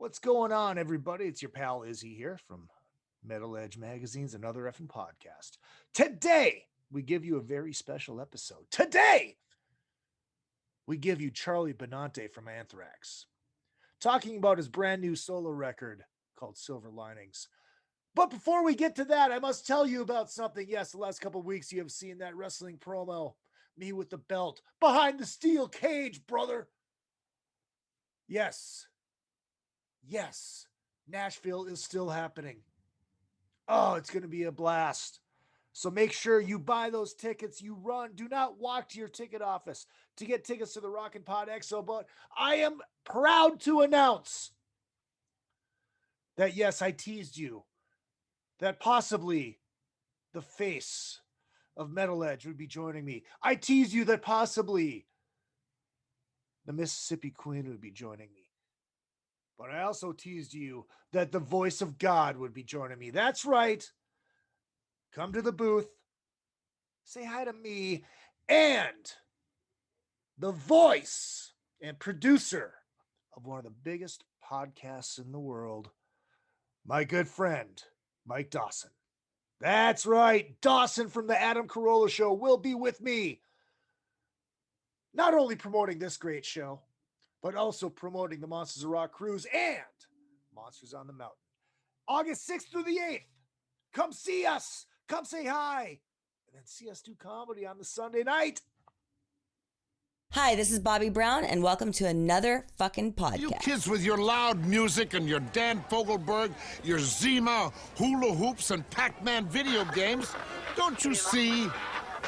What's going on, everybody? It's your pal Izzy here from Metal Edge Magazine's Another Effing Podcast. Today, we give you a very special episode. Today, we give you Charlie Benante from Anthrax, talking about his brand new solo record called Silver Linings. But before we get to that, I must tell you about something. Yes, the last couple of weeks you have seen that wrestling promo, me with the belt, behind the steel cage, brother. Yes, Nashville is still happening. Oh, it's going to be a blast. So make sure you buy those tickets. You run. Do not walk to your ticket office to get tickets to the Rockin' Pod Exo. But I am proud to announce that, yes, I teased you that possibly the face of Metal Edge would be joining me. I teased you that possibly the Mississippi Queen would be joining me. But I also teased you that the voice of God would be joining me. That's right. Come to the booth, say hi to me, and the voice and producer of one of the biggest podcasts in the world, my good friend, Mike Dawson. That's right. Dawson from the Adam Carolla Show will be with me, not only promoting this great show, but also promoting the Monsters of Rock Cruise and Monsters on the Mountain. August 6th through the 8th. Come see us. Come say hi. And then see us do comedy on the Sunday night. Hi, this is Bobby Brown, and welcome to another fucking podcast. You kids with your loud music and your Dan Fogelberg, your Zima, hula hoops, and Pac-Man video games, don't you see?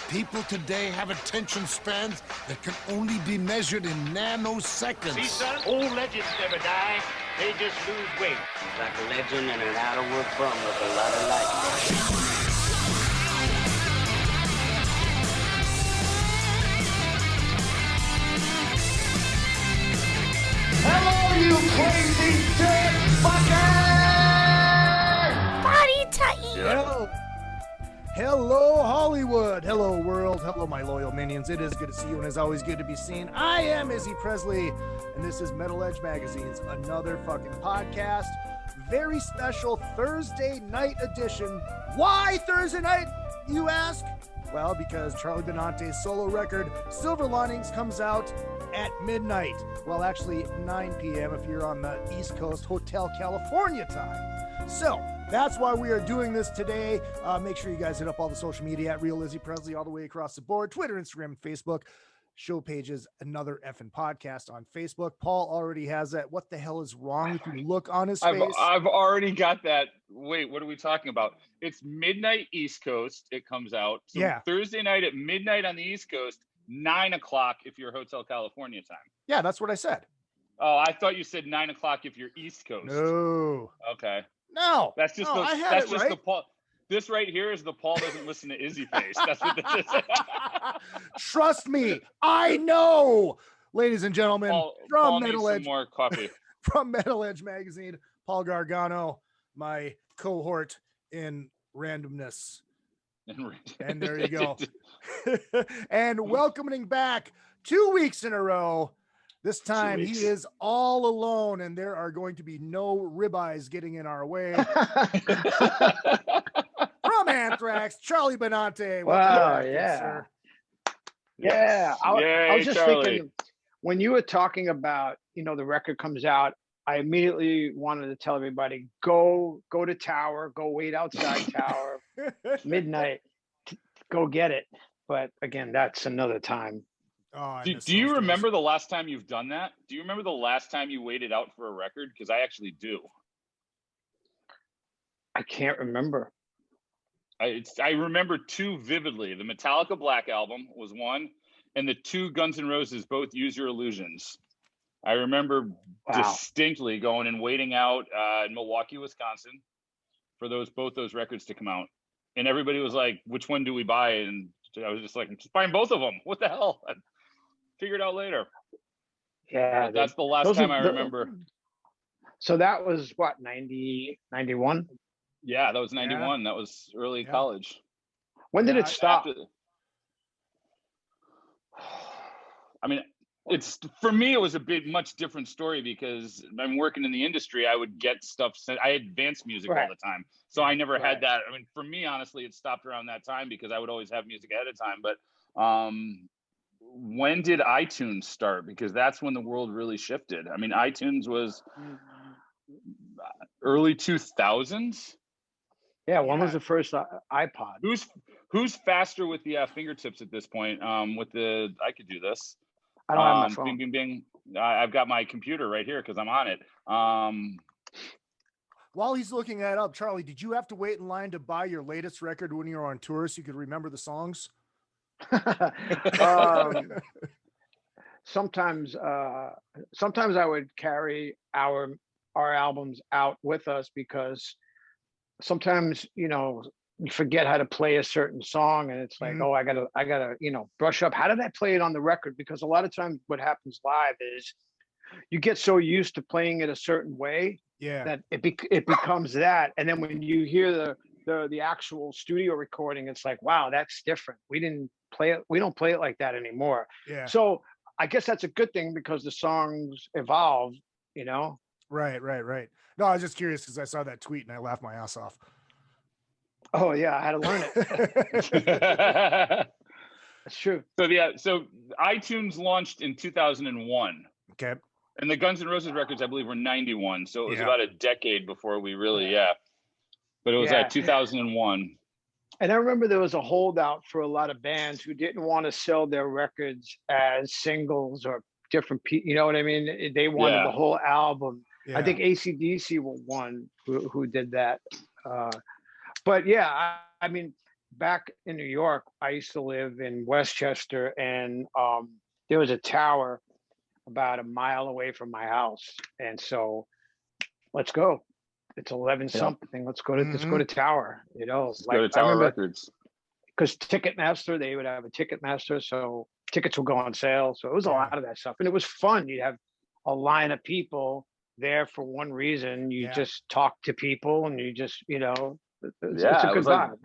People today have attention spans that can only be measured in nanoseconds. See, son, old legends never die. They just lose weight. He's like a legend and an outerworld bum with a lot of life. Hello, you crazy dick fucker! Body tight. Hello, Hollywood. Hello, world. Hello, my loyal minions. It is good to see you, and it's always good to be seen. I am Izzy Presley, and this is Metal Edge Magazine's Another Fucking Podcast. Very special Thursday night edition. Why Thursday night, you ask? Well, because Charlie Benante's solo record, Silver Linings, comes out at midnight. Well, actually 9 p.m. if you're on the East Coast, Hotel California time. So that's why we are doing this today. Make sure you guys hit up all the social media at Real Izzy Presley all the way across the board. Twitter, Instagram, and Facebook. Show pages, Another Effing Podcast on Facebook. Paul already has that. What the hell is wrong with you? Look on his face. I've already got that. Wait, what are we talking about? It's midnight East Coast. It comes out. So yeah. Thursday night at midnight on the East Coast, 9 o'clock if you're Hotel California time. Yeah, that's what I said. Oh, I thought you said 9 o'clock if you're East Coast. No. Okay. No. That's just no, the, I had that's it just right. the Paul. This right here is the Paul doesn't listen to Izzy face. That's what this is. Trust me, I know, ladies and gentlemen. Paul needs some more coffee. From Metal Edge Magazine, Paul Gargano, my cohort in randomness. And there you go. And welcoming back 2 weeks in a row. This time he is all alone, and there are going to be no ribeyes getting in our way. From Anthrax, Charlie Benante. Wow, yeah. Yeah. I was just thinking, when you were talking about, the record comes out, I immediately wanted to tell everybody, go to Tower, go wait outside Tower, midnight, go get it. But again, that's another time. Oh, do you remember the last time you've done that? Do you remember the last time you waited out for a record? Because I actually do. I can't remember. I remember two vividly. The Metallica Black Album was one, and the two Guns N' Roses, both Use Your Illusions. I remember distinctly going and waiting out in Milwaukee, Wisconsin, for both those records to come out. And everybody was like, which one do we buy? And I was just like, I'm just buying both of them. What the hell? I figured out later. Yeah. But that's the last time I remember. So that was what, 90, 91? Yeah, that was 91. Yeah. That was early college. When did it stop? it's for me, it was a much different story because I'm working in the industry. I would get stuff sent. I had dance music all the time, so I never had that. I mean, for me, honestly, it stopped around that time because I would always have music ahead of time. But when did iTunes start? Because that's when the world really shifted. I mean, iTunes was early 2000s. Yeah, when was the first iPod? Who's faster with the fingertips at this point? With the I could do this. I don't have my phone. Bing, bing, bing. I've got my computer right here because I'm on it. While he's looking that up, Charlie, did you have to wait in line to buy your latest record when you were on tour so you could remember the songs? Sometimes I would carry our albums out with us because sometimes, you forget how to play a certain song and it's like, oh, I gotta, brush up. How did I play it on the record? Because a lot of times what happens live is you get so used to playing it a certain way that it becomes that. And then when you hear the actual studio recording, it's like, wow, that's different. We don't play it like that anymore. Yeah. So I guess that's a good thing because the songs evolve, Right. No, I was just curious because I saw that tweet and I laughed my ass off. Oh yeah, I had to learn it. That's true. So iTunes launched in 2001. Okay. And the Guns N' Roses records, I believe, were 91. So it was about a decade before we really, But it was 2001. And I remember there was a holdout for a lot of bands who didn't want to sell their records as singles or different, you know what I mean? They wanted the whole album. Yeah. I think AC/DC were one who did that. But yeah, I mean, back in New York, I used to live in Westchester, and there was a tower about a mile away from my house. And so let's go. It's 11 something. Let's go to Tower, Let's go to Tower Records. Because Ticketmaster, they would have a Ticketmaster. So tickets would go on sale. So it was a lot of that stuff. And it was fun. You'd have a line of people there for one reason. You just talk to people and you just, it's a good vibe.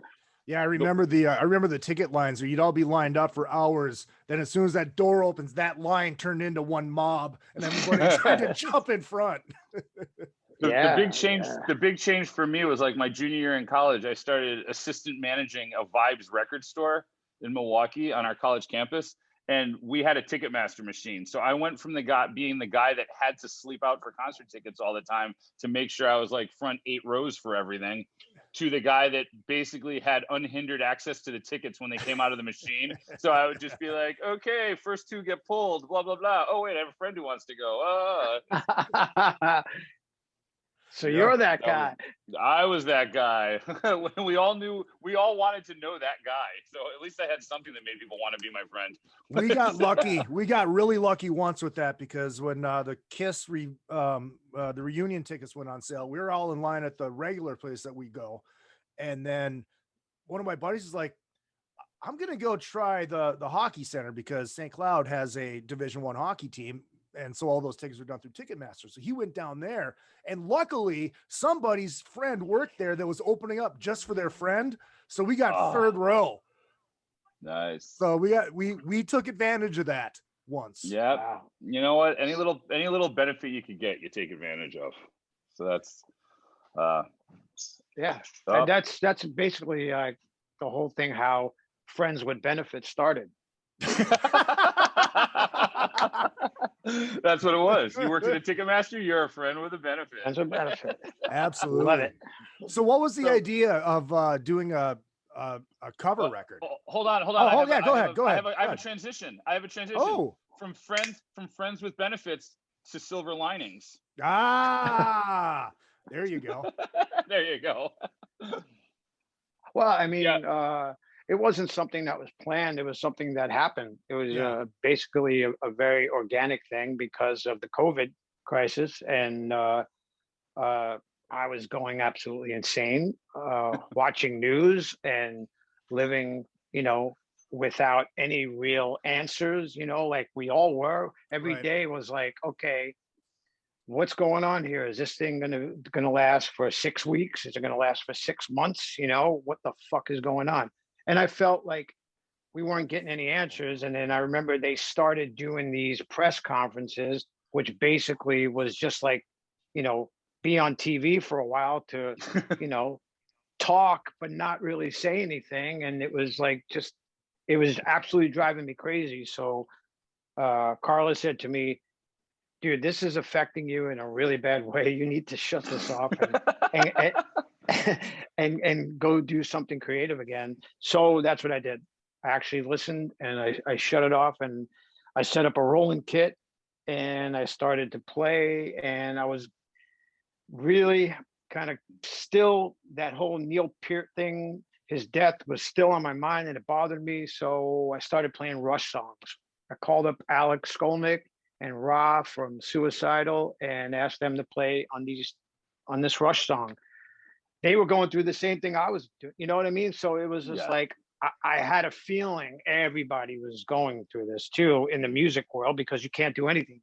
Yeah, I remember the ticket lines where you'd all be lined up for hours. Then as soon as that door opens, that line turned into one mob and everybody tried to jump in front. The big change for me was like my junior year in college. I started assistant managing a Vibes record store in Milwaukee on our college campus. And we had a Ticketmaster machine. So I went from being the guy that had to sleep out for concert tickets all the time to make sure I was like front 8 rows for everything, to the guy that basically had unhindered access to the tickets when they came out of the machine. So I would just be like, okay, first 2 get pulled, blah, blah, blah. Oh, wait, I have a friend who wants to go. So you're that guy. I was that guy. we all wanted to know that guy. So at least I had something that made people want to be my friend. We got lucky. We got really lucky once with that because when the Kiss the reunion tickets went on sale, we were all in line at the regular place that we go. And then one of my buddies is like, I'm going to go try the hockey center because St. Cloud has a Division I hockey team. And so all those tickets were done through Ticketmaster. So he went down there, and luckily somebody's friend worked there that was opening up just for their friend. So we got third row. Nice. So we took advantage of that once. Yeah. Wow. You know what? Any little benefit you could get, you take advantage of. So that's And that's basically the whole thing, how Friends with Benefits started. That's what it was. You worked at a Ticketmaster, you're a friend with a benefit. That's a benefit. Absolutely. Love it. So what was the idea of doing a cover record? Hold on. Go ahead. I have a transition. Oh. From friends with benefits to silver linings. Ah, there you go. There you go. Well, I mean, it wasn't something that was planned. It was something that happened. It was basically a very organic thing because of the COVID crisis. And I was going absolutely insane, watching news and living, without any real answers, like we all were. Every day was like, okay, what's going on here? Is this thing gonna last for 6 weeks? Is it gonna last for 6 months? What the fuck is going on? And I felt like we weren't getting any answers. And then I remember they started doing these press conferences, which basically was just like, you know, be on TV for a while to, you know, talk, but not really say anything. And it was like, just, it was absolutely driving me crazy. So Carla said to me, dude, this is affecting you in a really bad way. You need to shut this off and go do something creative again. So that's what I did. I actually listened and I shut it off, and I set up a rolling kit and I started to play, and I was really kind of still, that whole Neil Peart thing, his death was still on my mind and it bothered me. So I started playing Rush songs. I called up Alex Skolnick and Ra from Suicidal and asked them to play on this Rush song. They were going through the same thing I was doing, you know what I mean? So it was just like, I had a feeling everybody was going through this too in the music world, because you can't do anything.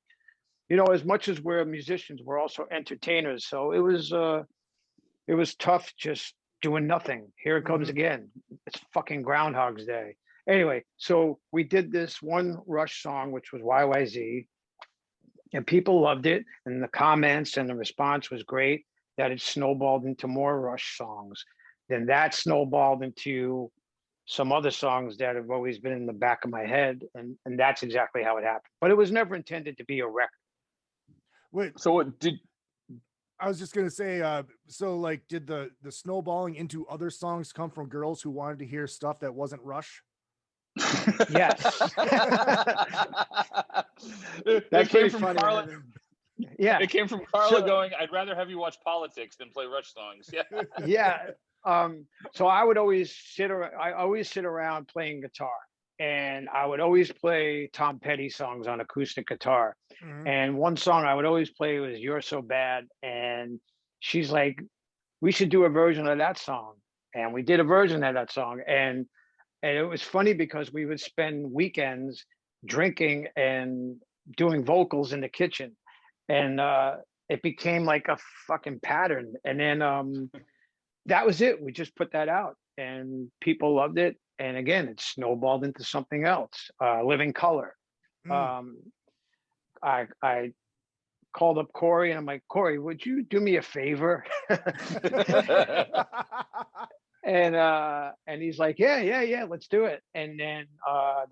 You know, as much as we're musicians, we're also entertainers. So it was tough just doing nothing. Here it comes again. It's fucking Groundhog's Day. Anyway, so we did this one Rush song, which was YYZ, and people loved it. And the comments and the response was great, that it snowballed into more Rush songs. Then that snowballed into some other songs that have always been in the back of my head. And that's exactly how it happened. But it was never intended to be a record. Wait, So what did I was just gonna say, so like, did the snowballing into other songs come from girls who wanted to hear stuff that wasn't Rush? Yes. That came from funny, Carla. Yeah. It came from Carla going, I'd rather have you watch politics than play Rush songs. Yeah. Yeah. So I would always sit around playing guitar, and I would always play Tom Petty songs on acoustic guitar. And one song I would always play was You're So Bad. And she's like, we should do a version of that song. And we did a version of that song. And it was funny because we would spend weekends drinking and doing vocals in the kitchen. And it became like a fucking pattern. And then that was it. We just put that out and people loved it. And again, it snowballed into something else, Living Color. I called up Corey and I'm like, Corey, would you do me a favor? And he's like, yeah, let's do it. And then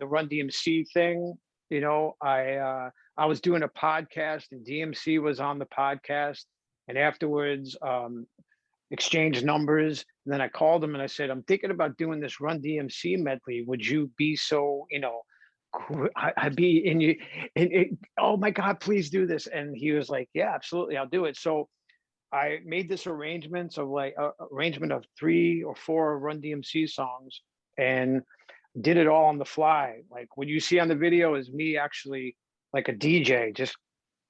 the Run DMC thing, you know, I was doing a podcast and DMC was on the podcast, and afterwards exchanged numbers. And then I called him and I said, I'm thinking about doing this Run DMC medley. Would you be so, you know, I'd be in you, oh my God, please do this. And he was like, yeah, absolutely, I'll do it. So I made this arrangement of 3 or 4 Run DMC songs and did it all on the fly. Like what you see on the video is me actually like a DJ, just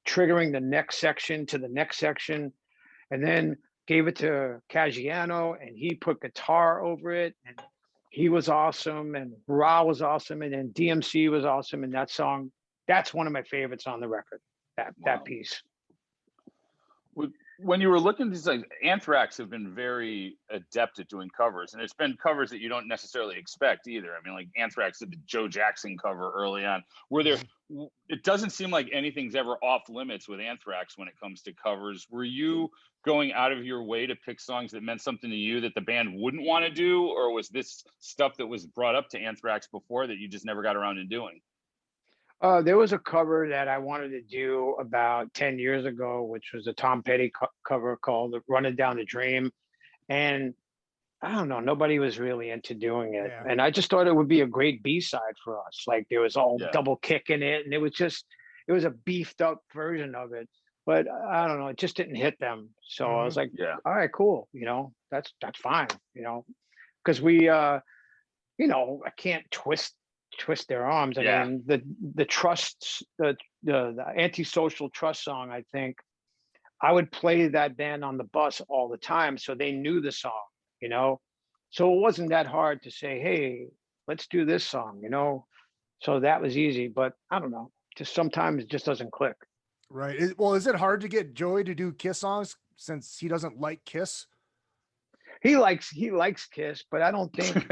triggering the next section to the next section, and then gave it to Caggiano and he put guitar over it, and he was awesome, and Ra was awesome, and then DMC was awesome. And that song, that's one of my favorites on the record, that piece. When you were looking at these, like, Anthrax have been very adept at doing covers, and it's been covers that you don't necessarily expect either. I mean, like Anthrax did the Joe Jackson cover early on. It doesn't seem like anything's ever off limits with Anthrax when it comes to covers. Were you going out of your way to pick songs that meant something to you that the band wouldn't want to do, or was this stuff that was brought up to Anthrax before that you just never got around to doing? There was a cover that I wanted to do about 10 years ago, which was a Tom Petty cover called Running Down the Dream. And I don't know, nobody was really into doing it. Yeah. And I just thought it would be a great B-side for us. Like there was all double kick in it, and it was a beefed up version of it. But I don't know, it just didn't hit them. So I was like, all right, cool. You know, that's fine, you know, because we, you know, I can't twist their arms. I mean, the trust, the antisocial trust song, I think I would play that band on the bus all the time. So they knew the song, you know, so it wasn't that hard to say, hey, let's do this song, you know? So that was easy, but I don't know, just sometimes it just doesn't click. Right. Well, is it hard to get Joey to do Kiss songs since he doesn't like Kiss? He likes Kiss, but I don't think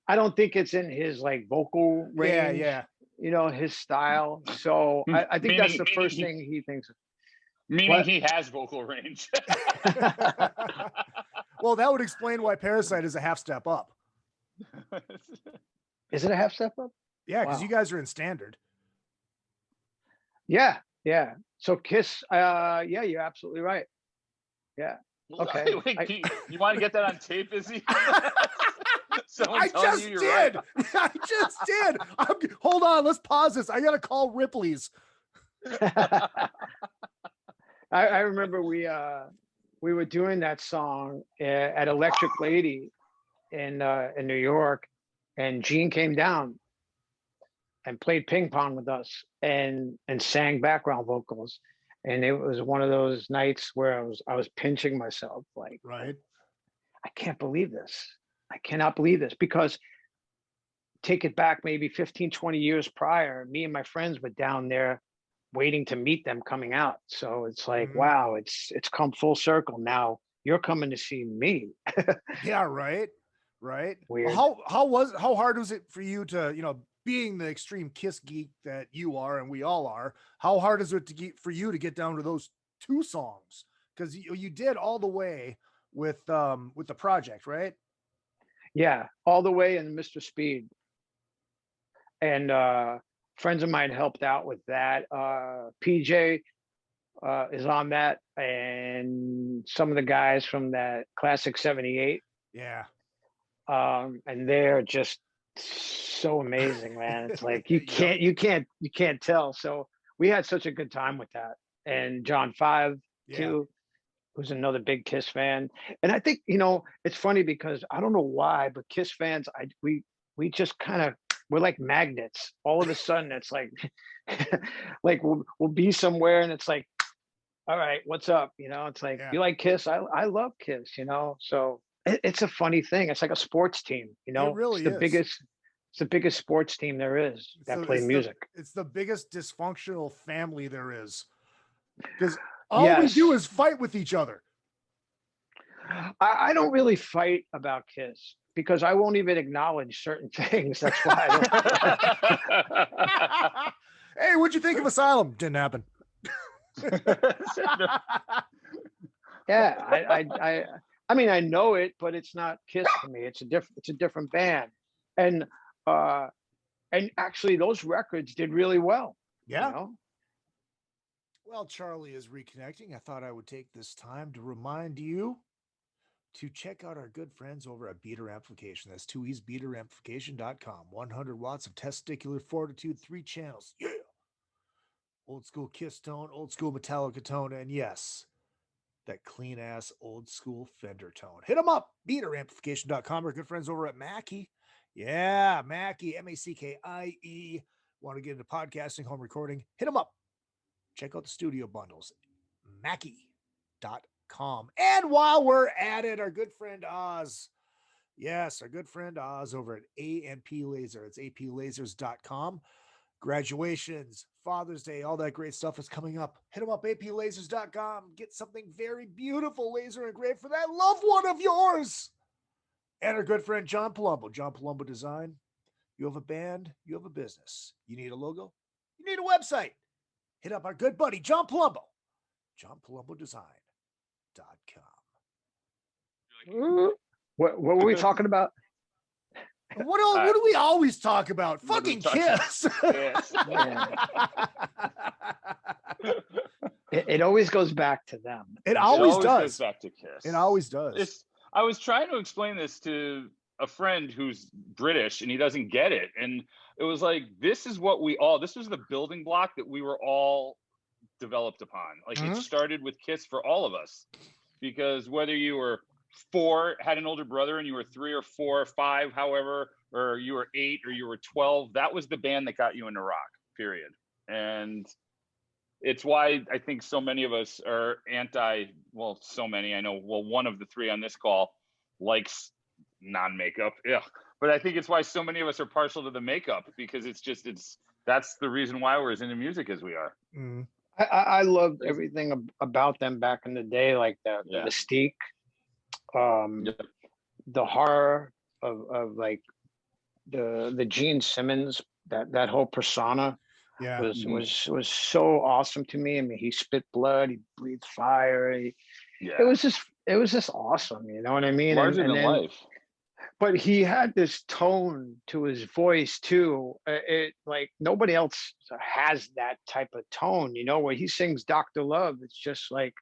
I don't think it's in his like vocal range. Yeah. You know, his style. So I think that's the first thing he thinks. Meaning he has vocal range. Well, that would explain why Parasite is a half step up. Is it a half step up? Yeah, because you guys are in standard. Yeah. So Kiss, yeah, you're absolutely right. Yeah. Okay. Wait, you want to get that on tape, Izzy? I just did. I just did. Hold on. Let's pause this. I got to call Ripley's. I remember we were doing that song at Electric Lady in New York, and Gene came down and played ping pong with us and sang background vocals. And it was one of those nights where I was pinching myself like, right. I can't believe this. I cannot believe this, because take it back maybe 15, 20 years prior, me and my friends were down there waiting to meet them coming out. So it's like, wow, it's come full circle. Now you're coming to see me. Yeah, right. Weird. Well, how hard was it for you to, being the extreme Kiss geek that you are and we all are, how hard is it for you to get down to those two songs? Because you did All the Way with the project, right? Yeah, All the Way and Mr. Speed. And friends of mine helped out with that. PJ is on that, and some of the guys from that Classic 78. Yeah. And they're just so amazing, man. It's like you can't tell. So we had such a good time with that. And John 5 too, who's another big Kiss fan. And I think, it's funny because I don't know why, but Kiss fans, we just kind of, we're like magnets. All of a sudden it's like like we'll be somewhere and it's like, all right, what's up? It's like, you like Kiss? I love Kiss, so it's a funny thing. It's like a sports team, It really it's is. it's the biggest sports team there is that play music. It's the biggest dysfunctional family there is, because all we do is fight with each other. I don't really fight about Kiss because I won't even acknowledge certain things. That's why I don't. Hey, what'd you think of Asylum? Didn't happen. Yeah, I mean, I know it, but it's not Kiss to me. It's a different band. And actually those records did really well. Yeah. Well, Charlie is reconnecting. I thought I would take this time to remind you to check out our good friends over at Beater Amplification. That's 2E's BeaterAmplification.com. 100 watts of testicular fortitude, 3 channels. Yeah. Old school Kiss tone, old school Metallica tone, and yes, that clean ass old school Fender tone. Hit them up. BeaterAmplification.com. Our good friends over at Mackie. Yeah, Mackie, Mackie. Want to get into podcasting, home recording? Hit them up. Check out the studio bundles. Mackie.com. And while we're at it, our good friend Oz. Yes, our good friend Oz over at A&P Laser. It's aplasers.com. Graduations, Father's Day, all that great stuff is coming up. Hit them up, aplasers.com. Get something very beautiful laser engraved for that loved one of yours. And our good friend John Palumbo, John Palumbo Design. You have a band, you have a business. You need a logo, you need a website. Hit up our good buddy, John Palumbo, johnpalumbodesign.com. What were we talking about? What do we always talk about? Fucking Kiss. It always goes back to them. It always does. Goes back to Kiss. It always does. I was trying to explain this to a friend who's British and he doesn't get it. And it was like, this is this was the building block that we were all developed upon. Like it started with Kiss for all of us, because whether you were 4, had an older brother, and you were 3 or 4 or 5, however, or you were 8 or you were 12, that was the band that got you into rock, period. And it's why I think so many of us are so many, I know, one of the 3 on this call likes non-makeup. Yeah. But I think it's why so many of us are partial to the makeup, because that's the reason why we're as into music as we are. Mm. I loved everything about them back in the day, like the mystique, the horror of like the Gene Simmons, that whole persona Yeah. was so awesome to me. I mean, he spit blood, he breathed fire. Yeah. It was just awesome. You know what I mean? Larger than life. But he had this tone to his voice too. It like nobody else has that type of tone. You know, where he sings "Dr. Love," it's just like,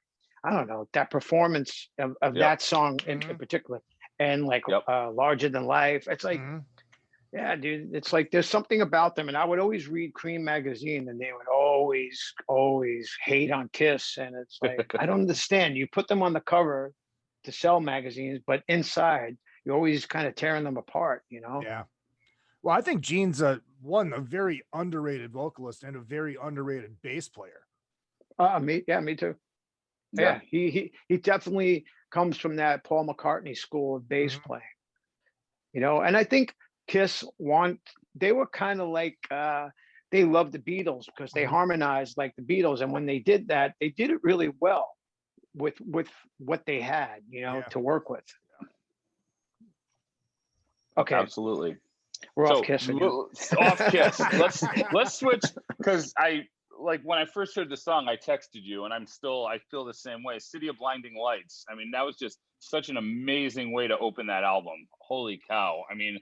I don't know, that performance of that song in particular, and like "Larger Than Life." It's like, yeah, dude, it's like there's something about them. And I would always read Cream magazine, and they would always hate on Kiss, and it's like, I don't understand. You put them on the cover to sell magazines, but inside you're always kind of tearing them apart, you know? Yeah. Well, I think Gene's a very underrated vocalist and a very underrated bass player. Me too. Yeah, he definitely comes from that Paul McCartney school of bass playing. You know, and I think Kiss they were kind of like they loved the Beatles because they harmonized like the Beatles, and when they did that, they did it really well with what they had, you know, to work with. Okay. Absolutely. We're off Kiss again. Off Kiss. Let's switch, because I like when I first heard the song, I texted you, and I feel the same way. City of Blinding Lights. I mean, that was just such an amazing way to open that album. Holy cow. I mean,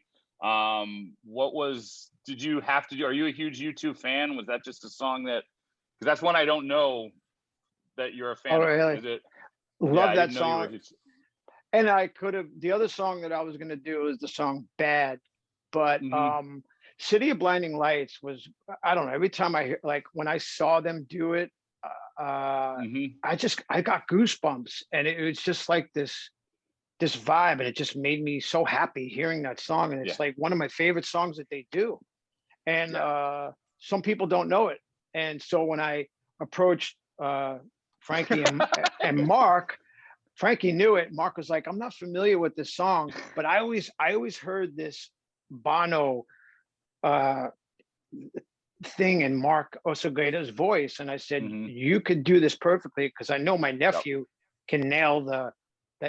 did you have to do, are you a huge U2 fan? Was that just a song because that's one I don't know that you're a fan of. Really? Is it? Love that song. And the other song that I was going to do is the song Bad, but City of Blinding Lights was, I don't know, every time I hear, like when I saw them do it, I got goosebumps, and it was just like this vibe, and it just made me so happy hearing that song. And it's like one of my favorite songs that they do. And some people don't know it. And so when I approached Frankie and Mark, Frankie knew it. Mark was like, I'm not familiar with this song, but I always heard this Bono thing in Mark Osegueda's voice. And I said, you could do this perfectly, because I know my nephew can nail the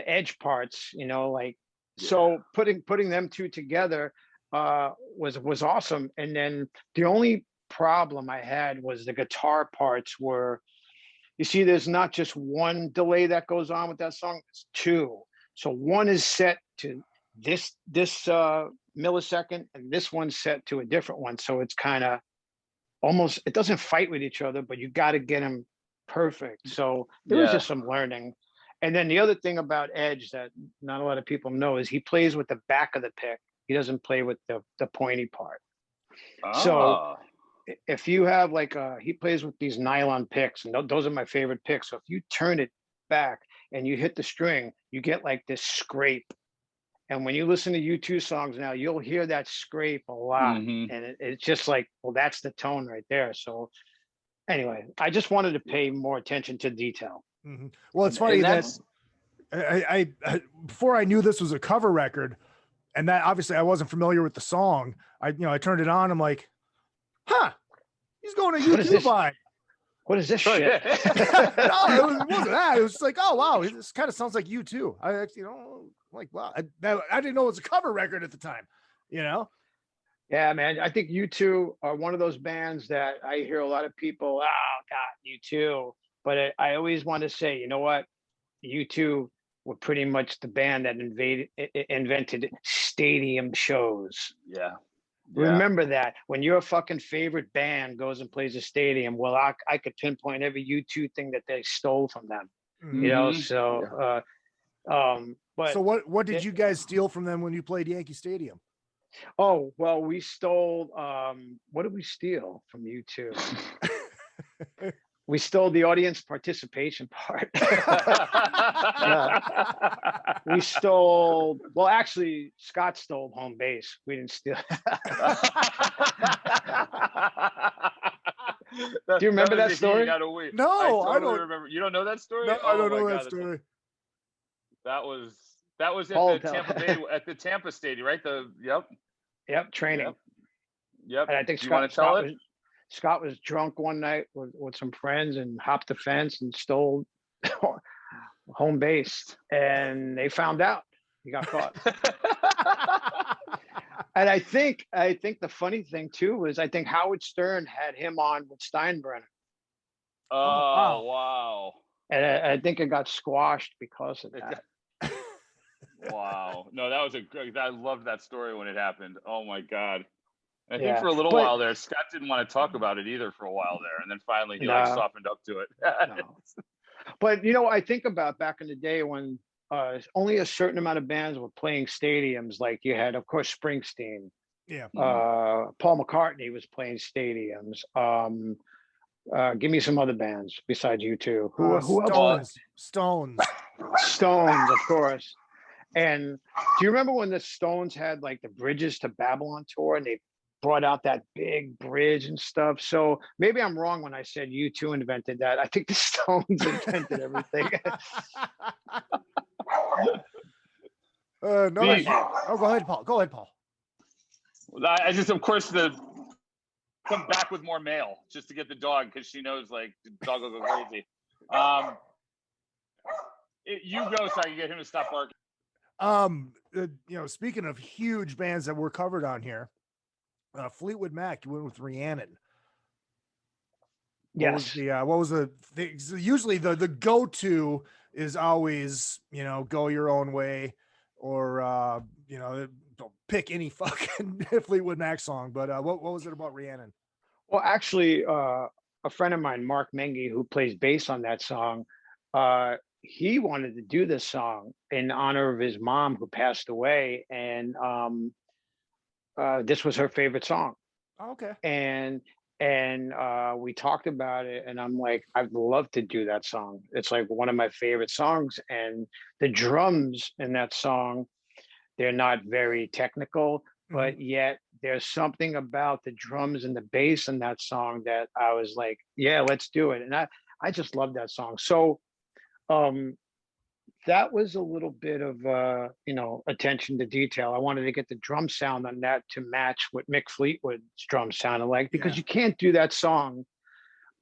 edge parts, you know, like, so putting them two together was awesome. And then the only problem I had was the guitar parts were, you see, there's not just one delay that goes on with that song, it's two. So one is set to this millisecond, and this one's set to a different one. So it's kind of almost, it doesn't fight with each other, but you got to get them perfect. So there was just some learning. And then the other thing about Edge that not a lot of people know is he plays with the back of the pick. He doesn't play with the pointy part. So if you have like he plays with these nylon picks, and those are my favorite picks. So if you turn it back and you hit the string, you get like this scrape. And when you listen to U2 songs now, you'll hear that scrape a lot. And it's just like, well, that's the tone right there. So anyway, I just wanted to pay more attention to detail. Well, it's funny that I before I knew this was a cover record, and that obviously I wasn't familiar with the song. I turned it on. I'm like, huh, he's going to YouTube vibe. What is this shit? No, it wasn't that. It was just like, oh wow, this kind of sounds like U2. I actually, like, wow, I didn't know it was a cover record at the time. You know? Yeah, man. I think U2 are one of those bands that I hear a lot of people, oh God, U2. But I always want to say, you know what? U2 were pretty much the band that invented stadium shows. Yeah. Remember that when your fucking favorite band goes and plays a stadium, well, I could pinpoint every U2 thing that they stole from them. You know, so but so what did you guys steal from them when you played Yankee Stadium? Oh, well, we stole what did we steal from U2? We stole the audience participation part. We stole, well, actually, Scott stole home base. We didn't steal. Do you remember that story? No, I don't remember. You don't know that story? No, I don't know that story. That was at the Tampa Bay, at the Tampa Stadium, right? Yep, training. Yep. And I think Scott was drunk one night with some friends and hopped the fence and stole home base, and they found out. He got caught. And I think the funny thing too was I think Howard Stern had him on with Steinbrenner. Oh, wow. And I think it got squashed because of that. Wow. No, that was I loved that story when it happened. Oh my God. I think Yeah, for a little but- while there, Scott didn't want to talk about it either for a while there. And then finally he No. softened up to it. No. But you know, I think about back in the day when only a certain amount of bands were playing stadiums. Like you had, of course, Springsteen. Yeah. Paul McCartney was playing stadiums. Give me some other bands besides you two. Who else? Stones. Stones, of course. And do you remember when the Stones had like the Bridges to Babylon tour and they brought out that big bridge and stuff? So maybe I'm wrong when I said you two invented that. I think the Stones invented everything. No. Go ahead, Paul. Go ahead, Paul. I just, of course, come back with more mail just to get the dog because she knows like the dog will go crazy. You go so I can get him to stop barking. Speaking of huge bands that were covered on here, Fleetwood Mac, you went with Rhiannon. Yes. What was the usually the go-to is always, Go Your Own Way or pick any fucking Fleetwood Mac song. But what was it about Rhiannon? Well, actually, a friend of mine, Mark Mengi, who plays bass on that song, he wanted to do this song in honor of his mom who passed away, and this was her favorite song. Oh, okay. And we talked about it, and I'm like, I'd love to do that song. It's like one of my favorite songs, and the drums in that song, they're not very technical, but yet there's something about the drums and the bass in that song that I was like, yeah, let's do it. And I just love that song. So that was a little bit of attention to detail. I wanted to get the drum sound on that to match what Mick Fleetwood's drum sounded like, because you can't do that song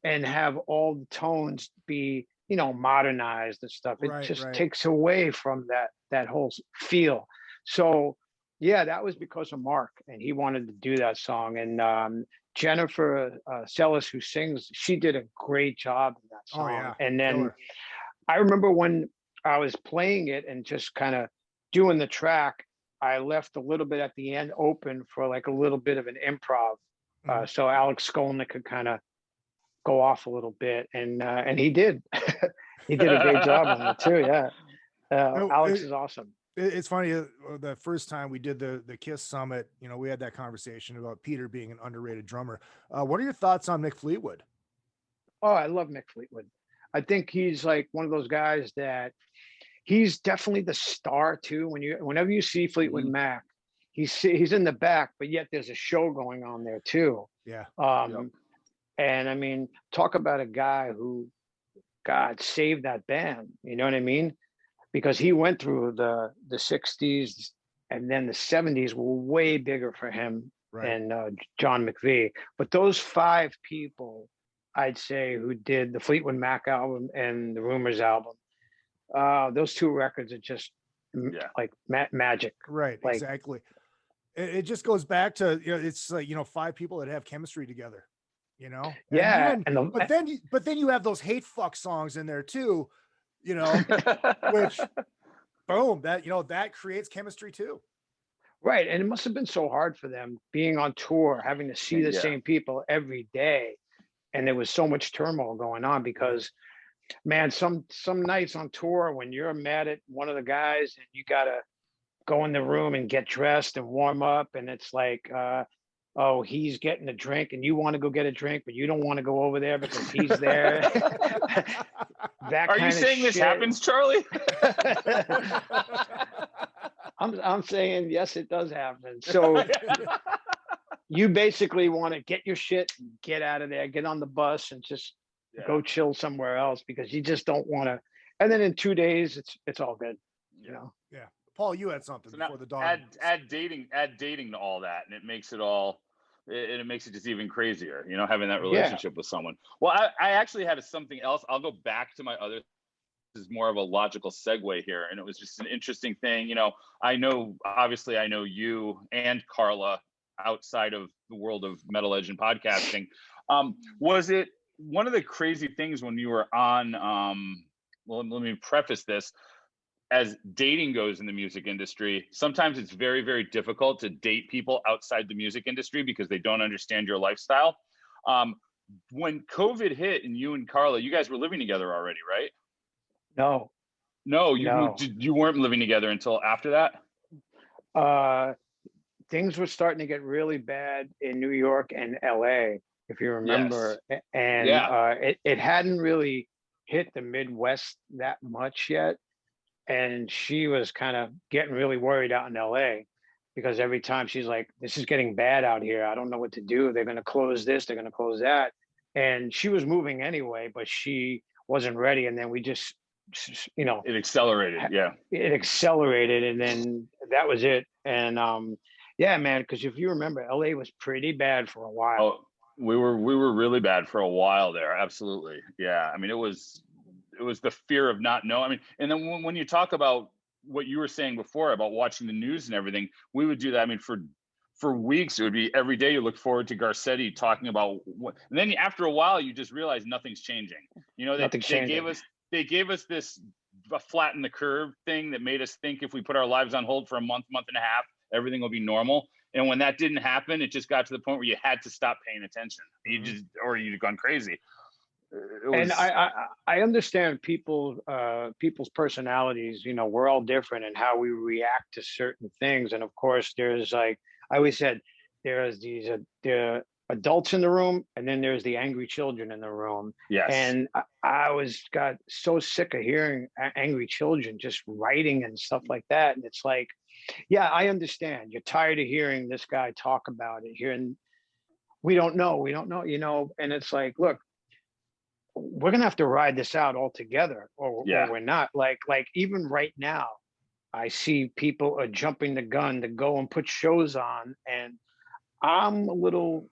and have all the tones be modernized and stuff. It just takes away from that whole feel. So yeah, that was because of Mark, and he wanted to do that song. And Jennifer Sellis, who sings, she did a great job in that song. Oh, yeah. And then Killer. I remember when I was playing it and just kind of doing the track, I left a little bit at the end open for like a little bit of an improv. So Alex Skolnick could kind of go off a little bit. And he did. He did a great job on it too. Yeah. Alex is awesome. It's funny. The first time we did the Kiss Summit, we had that conversation about Peter being an underrated drummer. What are your thoughts on Mick Fleetwood? Oh, I love Mick Fleetwood. I think he's like one of those guys that he's definitely the star too. Whenever you see Fleetwood Mac, he's in the back, but yet there's a show going on there too. Yeah. And I mean, talk about a guy who, God, saved that band. You know what I mean? Because he went through the 60s, and then the 70s were way bigger for him and John McVie. But those five people, I'd say, who did the Fleetwood Mac album and the Rumors album, those two records are just like magic. Right, like, exactly. It just goes back to, it's like, five people that have chemistry together, Yeah. But then you have those hate fuck songs in there too, which boom, that creates chemistry too. Right. And it must have been so hard for them being on tour, having to see the same people every day. And there was so much turmoil going on because, man, some nights on tour when you're mad at one of the guys and you got to go in the room and get dressed and warm up. And it's like, oh, he's getting a drink and you want to go get a drink, but you don't want to go over there because he's there. Are you saying this happens, Charlie? I'm saying, yes, it does happen. So you basically want to get your shit, get out of there, get on the bus and just go chill somewhere else because you just don't want to. And then in 2 days, it's all good. Yeah. Paul, you had something so before the dog. Add dating to all that, and it makes it all. It makes it just even crazier, having that relationship with someone. Well, I actually had something else. I'll go back to my other is more of a logical segue here. And it was just an interesting thing. You know, obviously I know you and Carla outside of the world of metal edge and podcasting. Was it one of the crazy things when you were on, well, let me preface this, as dating goes in the music industry, sometimes it's very, very difficult to date people outside the music industry because they don't understand your lifestyle. When COVID hit and you and Carla, you guys were living together already, right? No, You weren't living together until after that? Things were starting to get really bad in New York and LA, if you remember. Yes. And Yeah. it hadn't really hit the Midwest that much yet. And she was kind of getting really worried out in LA because every time she's like, this is getting bad out here. I don't know what to do. They're going to close this, they're going to close that. And she was moving anyway, but she wasn't ready. And then we just, you know, It accelerated. Yeah. It accelerated, and then that was it. And yeah, man, because if you remember, LA was pretty bad for a while. Oh, we were really bad for a while there. Absolutely. Yeah. I mean, it was the fear of not knowing. I mean, and then when you talk about what you were saying before about watching the news and everything, we would do that. I mean, for weeks, it would be every day you look forward to Garcetti talking about what, and then after a while, you just realize nothing's changing. You know, they gave us this flatten the curve thing that made us think if we put our lives on hold for a month and a half, everything will be normal. And when that didn't happen, it just got to the point where you had to stop paying attention. Or you'd gone crazy. And I understand people's personalities. You know, we're all different in how we react to certain things. And of course, there's, like I always said, there's these there adults in the room, and then there's the angry children in the room. Yes. And I got so sick of hearing angry children just writing and stuff like that. And it's like, yeah, I understand. You're tired of hearing this guy talk about it here, and we don't know, you know. And it's like, look, we're gonna have to ride this out all together, or we're not. Like even right now, I see people are jumping the gun to go and put shows on, and I'm a little,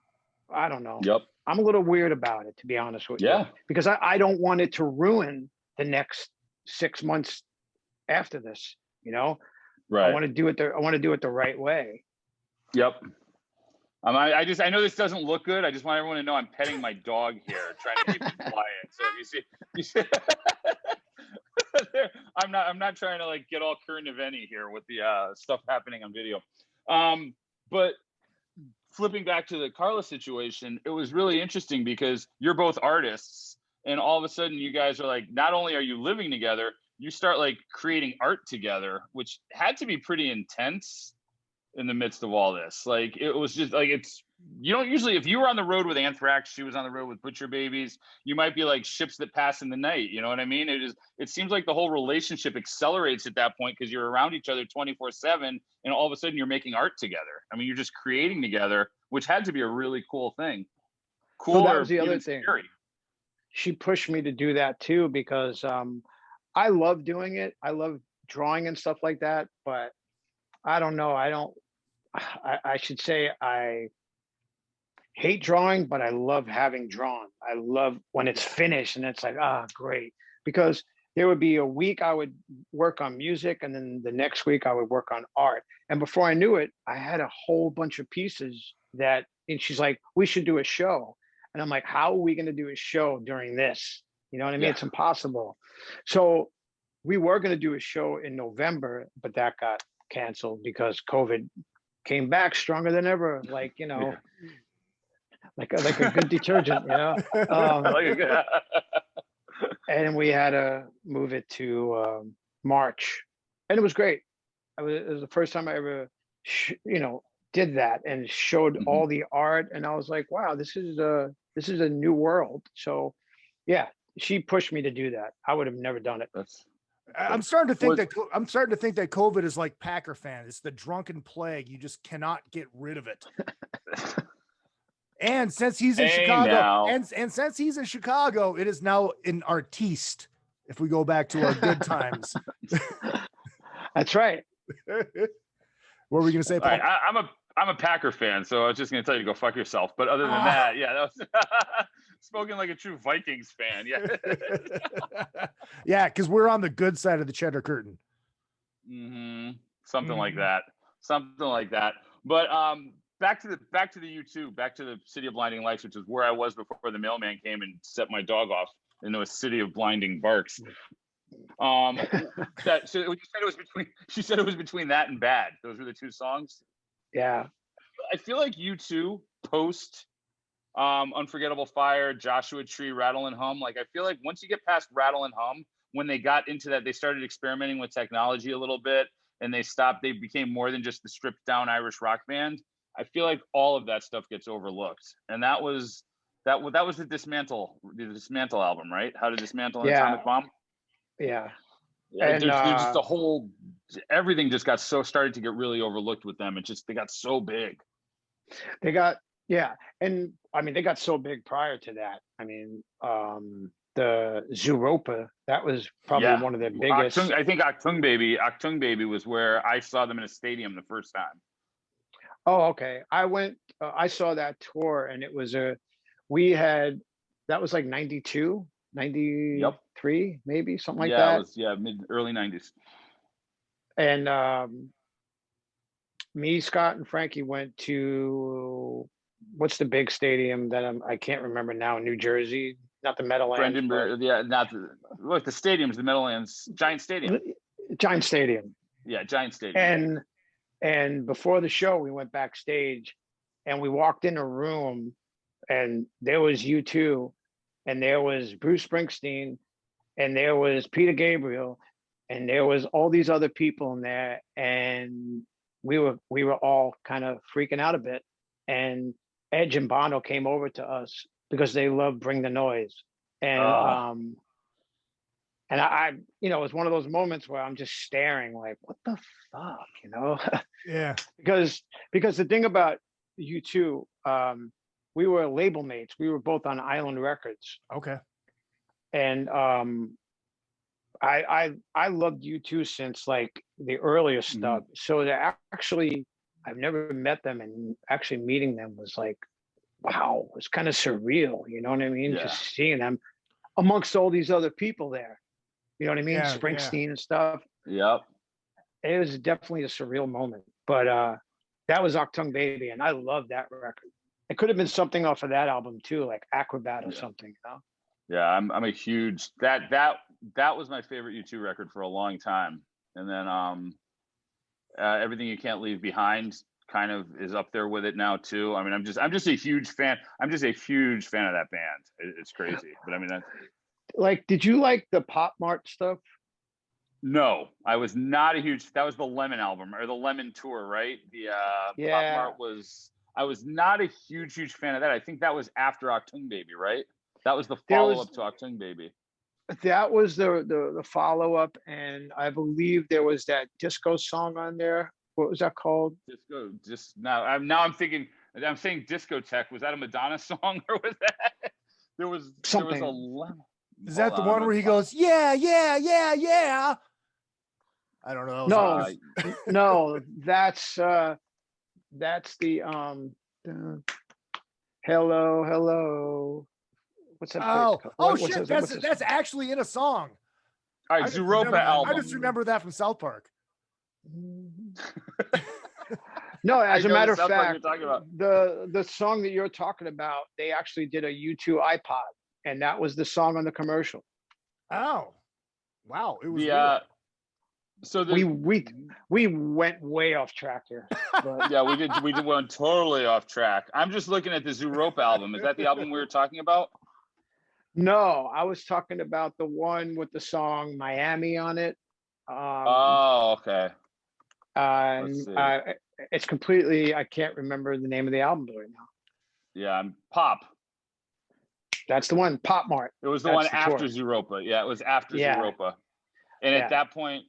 I don't know. Yep. I'm a little weird about it, to be honest with you, because I don't want it to ruin the next 6 months after this. You know, right? I want to do it the right way. Yep. I know this doesn't look good. I just want everyone to know I'm petting my dog here, trying to keep him quiet. So if you see I'm not trying to like get all current event-y here with the stuff happening on video. But flipping back to the Carla situation, it was really interesting because you're both artists, and all of a sudden you guys are like, not only are you living together, you start like creating art together, which had to be pretty intense in the midst of all this. Like, it was just like, you don't usually, if you were on the road with Anthrax, she was on the road with Butcher Babies, you might be like ships that pass in the night. You know what I mean? It seems like the whole relationship accelerates at that point because you're around each other 24/7, and all of a sudden you're making art together. I mean, you're just creating together, which had to be a really cool thing. Cool. So that was the other thing. Scary. She pushed me to do that too, because I love doing it. I love drawing and stuff like that, but I don't know. I should say I hate drawing, but I love having drawn. I love when it's finished and it's like, great. Because there would be a week I would work on music, and then the next week I would work on art. And before I knew it, I had a whole bunch of pieces and she's like, we should do a show. And I'm like, how are we going to do a show during this? You know what I mean? Yeah. It's impossible. So we were going to do a show in November, but that got canceled because COVID came back stronger than ever, like, you know, like a good detergent, you know. And we had to move it to March, and it was great. It was the first time I ever, did that and showed all the art, and I was like, wow, this is a new world. So, yeah, she pushed me to do that. I would have never done it. I'm starting to think that COVID is like Packer fan. It's the drunken plague. You just cannot get rid of it. And since he's in Chicago, and since he's in Chicago, it is now an artiste. If we go back to our good times, that's right. What were we going to say, Paul? Right, I'm a Packer fan, so I was just going to tell you to go fuck yourself. But other than that, yeah, Spoken like a true Vikings fan. Yeah. Yeah, because we're on the good side of the cheddar curtain. Something like that. Something like that. But back to the U2, back to the City of Blinding Lights, which is where I was before the mailman came and set my dog off into a city of blinding barks. So she said it was between that and Bad. Those were the two songs. Yeah. I feel like U2 post Unforgettable Fire, Joshua Tree, Rattle and Hum. Like I feel like once you get past Rattle and Hum, when they got into that, they started experimenting with technology a little bit, and they became more than just the stripped down Irish rock band. I feel like all of that stuff gets overlooked, and that was the Dismantle album, right? How to Dismantle an Atomic Bomb. Yeah. And there's just the whole, everything just started to get really overlooked with them. They got so big. They got so big prior to that. I mean, the Zooropa, that was probably one of their biggest. I think Achtung Baby was where I saw them in a stadium the first time. Oh, okay. I saw that tour, and it was that was like 92, 93, maybe something like that. It was early 90s. And me, Scott, and Frankie went to what's the big stadium that I can't remember now, New Jersey, not the Meadowlands. Look, the stadium's the Meadowlands, Giant Stadium. Giant Stadium. Yeah, Giant Stadium. And before the show, we went backstage, and we walked in a room, and there was U2, and there was Bruce Springsteen, and there was Peter Gabriel, and there was all these other people in there, and we were all kind of freaking out a bit. And Edge and Bono came over to us because they love Bring the Noise. And I it was one of those moments where I'm just staring like, what the fuck, Yeah. Because the thing about U2, we were label mates. We were both on Island Records. Okay. And I loved U2 since like the earlier stuff. So I've never met them, and actually meeting them was like, wow, it was kind of surreal. You know what I mean? Yeah. Just seeing them amongst all these other people there. You know what I mean? Yeah, Springsteen and stuff. Yep. It was definitely a surreal moment. But that was Achtung Baby, and I love that record. It could have been something off of that album too, like Acrobat or something. Yeah, I'm a huge that was my favorite U2 record for a long time. And then Everything You Can't Leave Behind kind of is up there with it now too. I mean, I'm just a huge fan. I'm just a huge fan of that band. It's crazy, but I mean, did you like the Pop Mart stuff? No, I was not a huge. That was the Lemon album or the Lemon tour, right? The Pop Mart was. I was not a huge fan of that. I think that was after Achtung Baby, right? That was the follow up to Achtung Baby. That was the follow up, and I believe there was that disco song on there. What was that called? Disco. I'm thinking. I'm saying Discotheque. Was that a Madonna song or was that? There was something. There was Is that the one where he goes, yeah, yeah, yeah, yeah? I don't know. No, that's the hello. What's that? Shit! That's actually in a song. All right, Zooropa album. I just remember that from South Park. No, as a matter of fact, the song that you're talking about, they actually did a U2 iPod, and that was the song on the commercial. Oh, wow! It was so we went way off track here. But. Yeah, we went totally off track. I'm just looking at the Zooropa album. Is that the album we were talking about? No, I was talking about the one with the song Miami on it. Okay. It's completely, I can't remember the name of the album right now. Yeah, Pop. That's the one, Pop Mart. It was the one after Zooropa. Yeah, it was after Zooropa. And at that point,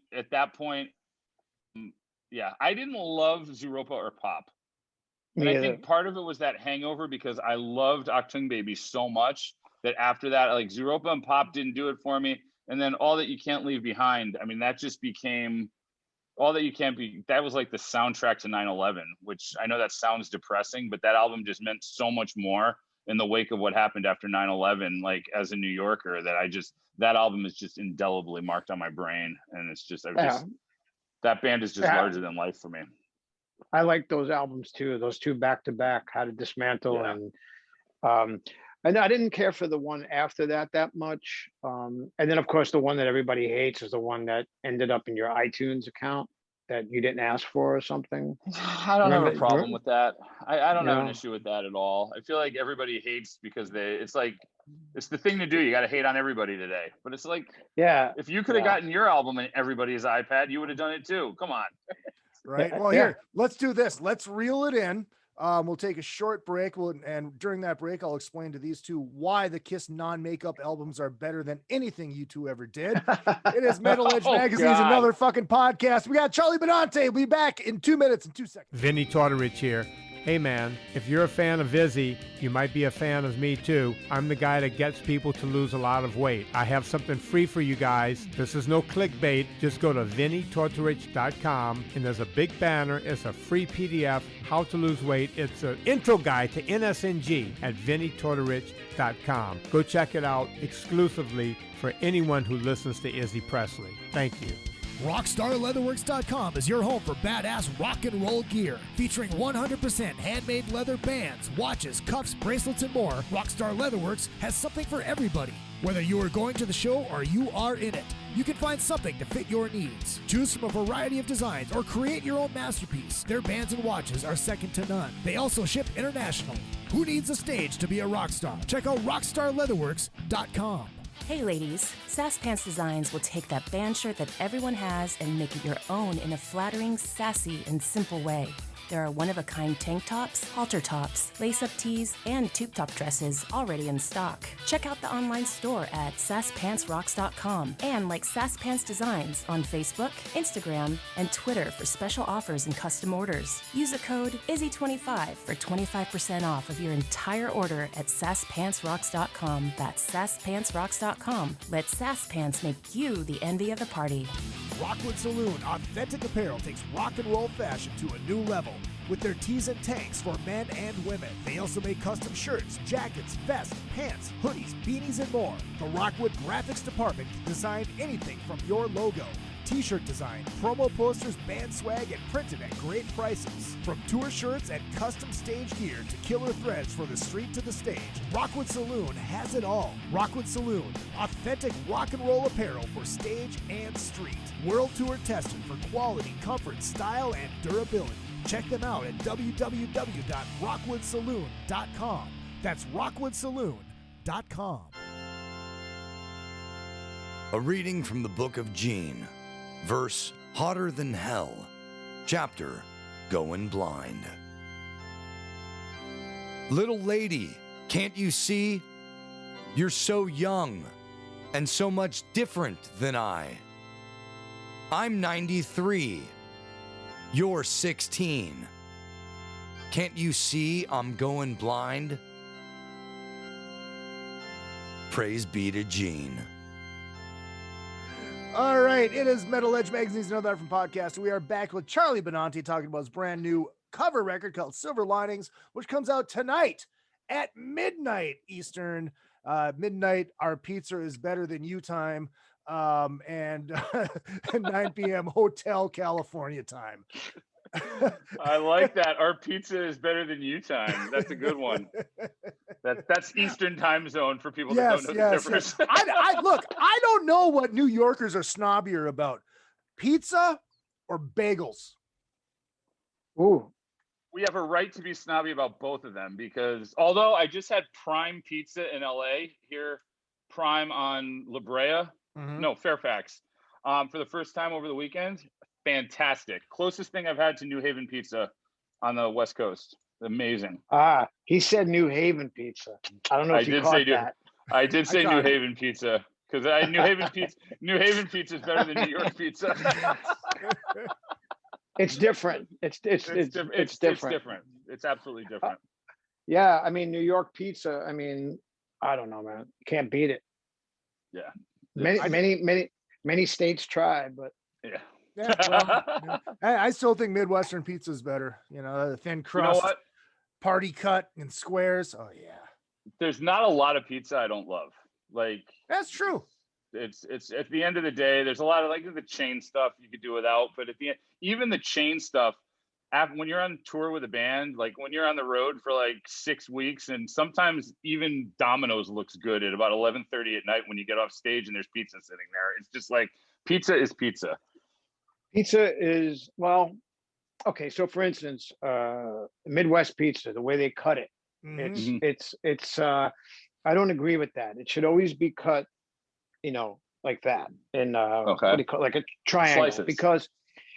yeah, I didn't love Zooropa or Pop. And I think part of it was that hangover because I loved Achtung Baby so much that after that, like Zooropa and Pop didn't do it for me. And then All That You Can't Leave Behind, I mean, that just became All That You Can't Be. That was like the soundtrack to 9/11, which I know that sounds depressing, but that album just meant so much more. in the wake of what happened after 9/11, like as a New Yorker, that album is just indelibly marked on my brain. And it's just, that band is just larger than life for me. I like those albums too. Those two back to back, How to Dismantle, and I didn't care for the one after that much. And then of course the one that everybody hates is the one that ended up in your iTunes account that you didn't ask for or something. I don't have a problem with that. I don't have an issue with that at all. I feel like everybody hates because it's the thing to do. You got to hate on everybody today. But it's like, if you could have gotten your album in everybody's iPad, you would have done it too. Come on. Right. Well, here, let's do this. Let's reel it in. We'll take a short break. And during that break, I'll explain to these two why the Kiss non-makeup albums are better than anything you two ever did. It is Metal Edge Magazine's another fucking podcast. We got Charlie Benante. We'll be back in 2 minutes and 2 seconds. Vinny Tortorich here. Hey man, if you're a fan of Izzy, you might be a fan of me too. I'm the guy that gets people to lose a lot of weight. I have something free for you guys. This is no clickbait. Just go to vinnytortorich.com and there's a big banner. It's a free PDF, how to lose weight. It's an intro guide to NSNG at vinnytortorich.com. Go check it out exclusively for anyone who listens to Izzy Presley. Thank you. RockstarLeatherworks.com is your home for badass rock and roll gear. Featuring 100% handmade leather bands, watches, cuffs, bracelets, and more, Rockstar Leatherworks has something for everybody. Whether you are going to the show or you are in it, you can find something to fit your needs. Choose from a variety of designs or create your own masterpiece. Their bands and watches are second to none. They also ship internationally. Who needs a stage to be a rock star? Check out RockstarLeatherworks.com. Hey ladies, Sass Pants Designs will take that band shirt that everyone has and make it your own in a flattering, sassy, and simple way. There are one-of-a-kind tank tops, halter tops, lace-up tees, and tube-top dresses already in stock. Check out the online store at sasspantsrocks.com and like Sass Pants Designs on Facebook, Instagram, and Twitter for special offers and custom orders. Use the code IZZY25 for 25% off of your entire order at sasspantsrocks.com. That's sasspantsrocks.com. Let Sass Pants make you the envy of the party. Rockwood Saloon Authentic Apparel takes rock and roll fashion to a new level with their tees and tanks for men and women. They also make custom shirts, jackets, vests, pants, hoodies, beanies, and more. The Rockwood Graphics Department can design anything from your logo, t-shirt design, promo posters, band swag, and printed at great prices. From tour shirts and custom stage gear to killer threads for the street to the stage, Rockwood Saloon has it all. Rockwood Saloon, authentic rock and roll apparel for stage and street. World tour tested for quality, comfort, style, and durability. Check them out at www.rockwoodsaloon.com. That's rockwoodsaloon.com. A reading from the book of Gene. Verse, hotter than hell. Chapter, going blind. Little lady, can't you see? You're so young and so much different than I. I'm 93. You're 16. Can't you see I'm going blind? Praise be to Gene. All right, it is Metal Edge Magazine's Another from Podcast. We are back with Charlie Benante talking about his brand new cover record called Silver Linings, which comes out tonight at midnight Eastern. Midnight, our pizza is better than you time, and 9 p.m. Hotel California time. I like that. Our pizza is better than you time. That's a good one. That's Eastern time zone for people that don't know the difference. I look, I don't know what New Yorkers are snobbier about, pizza or bagels. Ooh. We have a right to be snobby about both of them because although I just had Prime Pizza in LA here, Prime on La Brea, Fairfax, for the first time over the weekend. Fantastic. Closest thing I've had to New Haven pizza on the West Coast. Amazing. He said New Haven pizza. I don't know if you caught that. I did say New Haven pizza because New Haven pizza is better than New York pizza. It's different. It's different. It's different. It's absolutely different. Yeah, I mean New York pizza. I mean, I don't know, man. Can't beat it. Yeah. Many states try, but yeah. Yeah, well, I still think Midwestern pizza is better. You know, the thin crust, party cut in squares. Oh yeah. there's not a lot of pizza I don't love. Like, that's true. It's at the end of the day, there's a lot of like the chain stuff you could do without, but at the end, even the chain stuff, when you're on tour with a band, like when you're on the road for like 6 weeks, and sometimes even Domino's looks good at about 11:30 at night when you get off stage and there's pizza sitting there. It's just like pizza is pizza. Pizza is, well, okay. So for instance, Midwest pizza, the way they cut it, it's I don't agree with that. It should always be cut, like that in what do you call it? Like a triangle. Slices. Because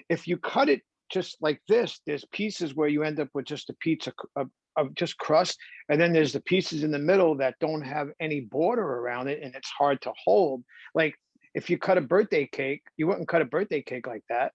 if you cut it just like this, there's pieces where you end up with just a pizza of just crust, and then there's the pieces in the middle that don't have any border around it, and it's hard to hold. Like if you cut a birthday cake, you wouldn't cut a birthday cake like that.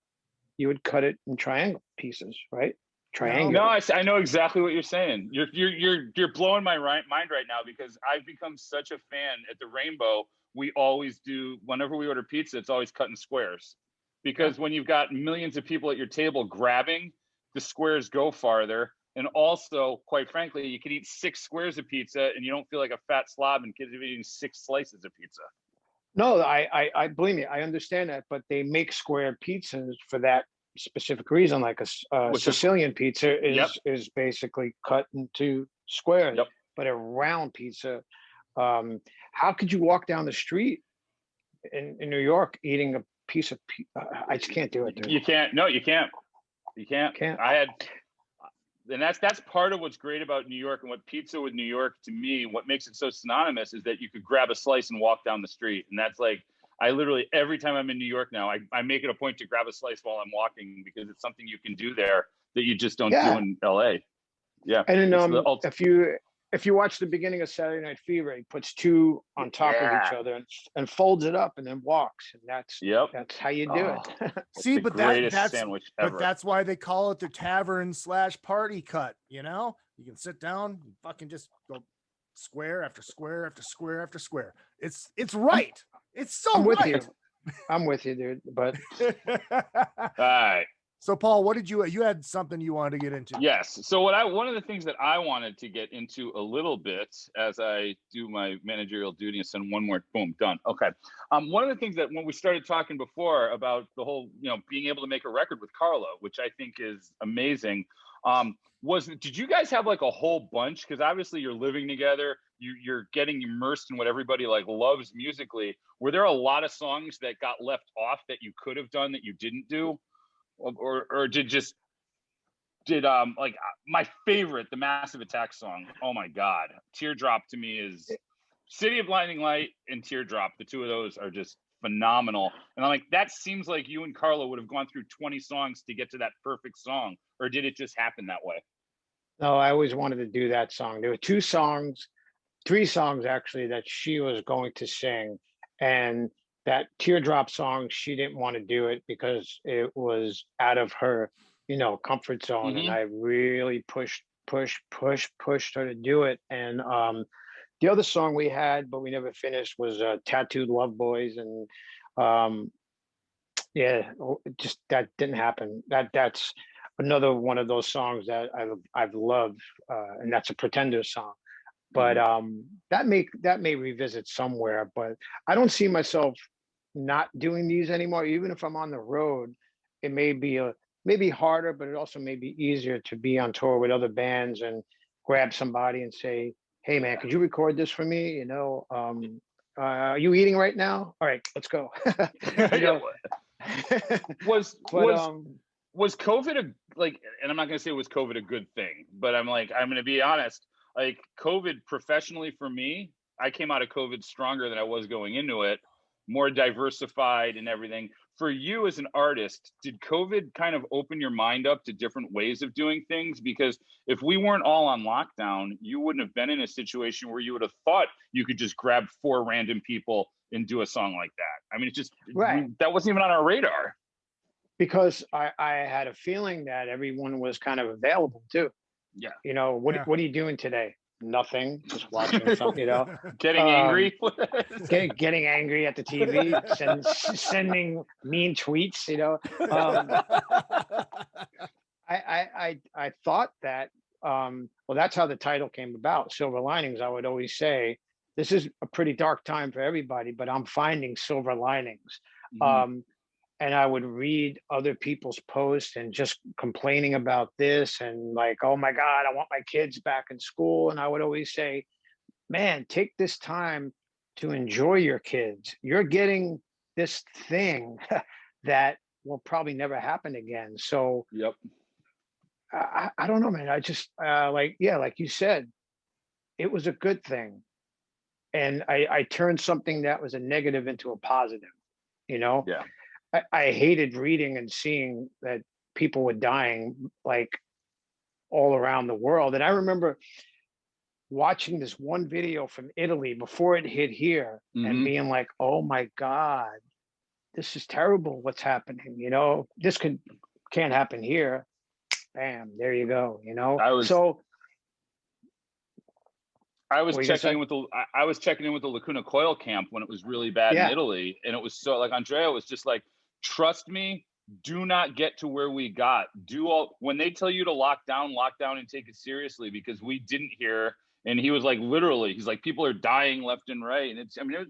You would cut it in triangle pieces, right? Triangle. No, I know exactly what you're saying. You're blowing my mind right now, because I've become such a fan at the Rainbow. We always do, whenever we order pizza, it's always cut in squares, because when you've got millions of people at your table grabbing, the squares go farther. And also, quite frankly, you could eat 6 squares of pizza and you don't feel like a fat slob and kids are eating 6 slices of pizza. No, I believe me, I understand that, but they make square pizzas for that specific reason. Like a Sicilian pizza is basically cut into squares, but a round pizza. How could you walk down the street in New York eating a piece of I just can't do it, dude. You can't. No, you can't. You can't. And that's part of what's great about New York, and what pizza with New York, to me, what makes it so synonymous is that you could grab a slice and walk down the street. And that's like, I literally, every time I'm in New York now, I make it a point to grab a slice while I'm walking, because it's something you can do there that you just don't do in LA. Yeah. And then if you watch the beginning of Saturday Night Fever, he puts 2 on top of each other and folds it up and then walks. And that's how you do it. See, but that's why they call it the tavern/party cut. You can sit down, you fucking just go square after square after square after square. It's right. It's so right. I'm with you, dude. But all right. So Paul, what did you had something you wanted to get into? Yes. So one of the things that I wanted to get into a little bit as I do my managerial duty and send one more, boom, done. Okay. One of the things that when we started talking before about the whole, being able to make a record with Carlo, which I think is amazing, did you guys have like a whole bunch? Because obviously you're living together, you're getting immersed in what everybody like loves musically. Were there a lot of songs that got left off that you could have done that you didn't do? Or did like my favorite, the Massive Attack song? Oh my God, Teardrop to me is City of Blinding Light and Teardrop. The two of those are just phenomenal. And I'm like, that seems like you and Carlo would have gone through 20 songs to get to that perfect song, or did it just happen that way? No, I always wanted to do that song. There were 3 songs actually that she was going to sing, and that Teardrop song, she didn't want to do it because it was out of her, comfort zone. And I really pushed her to do it. And the other song we had, but we never finished, was Tattooed Love Boys. And just that didn't happen. That's another one of those songs that I've loved, and that's a Pretender song. But that may revisit somewhere. But I don't see myself not doing these anymore. Even if I'm on the road, it may be harder, but it also may be easier to be on tour with other bands and grab somebody and say, "Hey man, could you record this for me? Are you eating right now? All right, let's go." Was COVID and I'm not going to say was COVID a good thing, but I'm going to be honest, like COVID professionally for me, I came out of COVID stronger than I was going into it, more diversified and everything. For you as an artist, did COVID kind of open your mind up to different ways of doing things? Because if we weren't all on lockdown, you wouldn't have been in a situation where you would have thought you could just grab 4 random people and do a song like that. I mean, that wasn't even on our radar. Because I had a feeling that everyone was kind of available too. Yeah. What are you doing today? Nothing, just watching something, getting angry, getting angry at the TV, sending mean tweets, I thought that, Well, that's how the title came about, Silver Linings. I would always say, this is a pretty dark time for everybody, but I'm finding silver linings. And I would read other people's posts and just complaining about this and like, oh my God, I want my kids back in school. And I would always say, man, take this time to enjoy your kids. You're getting this thing that will probably never happen again. So I don't know, man. I just like you said, it was a good thing. And I turned something that was a negative into a positive, you know? Yeah. I hated reading and seeing that people were dying like all around the world. And I remember watching this one video from Italy before it hit here and being like, oh my God, this is terrible what's happening. You know, this can't happen here. Bam, there you go. You know, I was checking in with the Lacuna Coil camp when it was really bad in Italy. And it was so like Andrea was just like, trust me, do not get to where we got. When they tell you to lock down and take it seriously, because we didn't hear. And he was like, literally, he's like, people are dying left and right. And it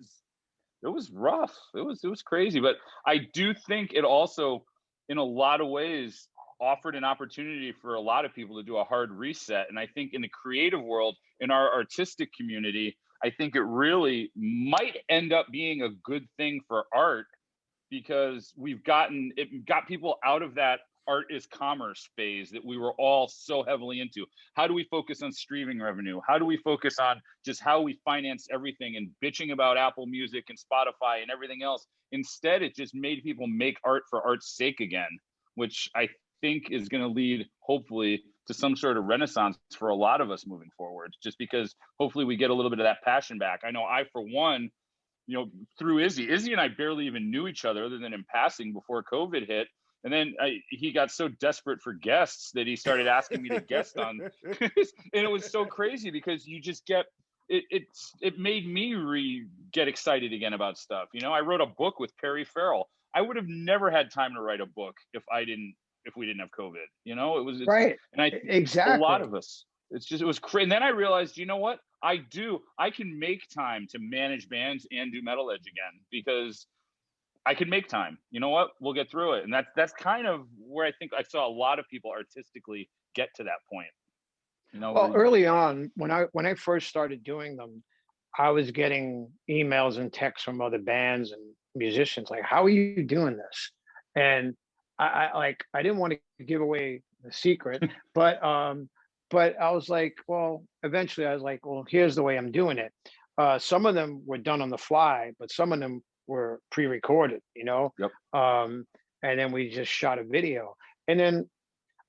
was rough. It was crazy. But I do think it also, in a lot of ways, offered an opportunity for a lot of people to do a hard reset. And I think in the creative world, in our artistic community, I think it really might end up being a good thing for art, because it got people out of that art is commerce phase that we were all so heavily into. How do we focus on streaming revenue? How do we focus on just how we finance everything and bitching about Apple Music and Spotify and everything else? Instead, it just made people make art for art's sake again, which I think is going to lead, hopefully, to some sort of renaissance for a lot of us moving forward, just because hopefully we get a little bit of that passion back. I know I, for one, through Izzy and I barely even knew each other other than in passing before COVID hit. And then he got so desperate for guests that he started asking me to guest on. And it was so crazy because you just get, it made me get excited again about stuff. I wrote a book with Perry Farrell. I would have never had time to write a book if we didn't have COVID. It was right. And exactly a lot of us, it was crazy. And then I realized, you know what? I can make time to manage bands and do Metal Edge again, because I can make time. You know what? We'll get through it. And that's kind of where I think I saw a lot of people artistically get to that point. Well, early on, when I first started doing them, I was getting emails and texts from other bands and musicians like, how are you doing this? And I didn't want to give away the secret, but I was like, well, eventually I was like, well, here's the way I'm doing it. Some of them were done on the fly, but some of them were pre-recorded, Yep. And then we just shot a video. And then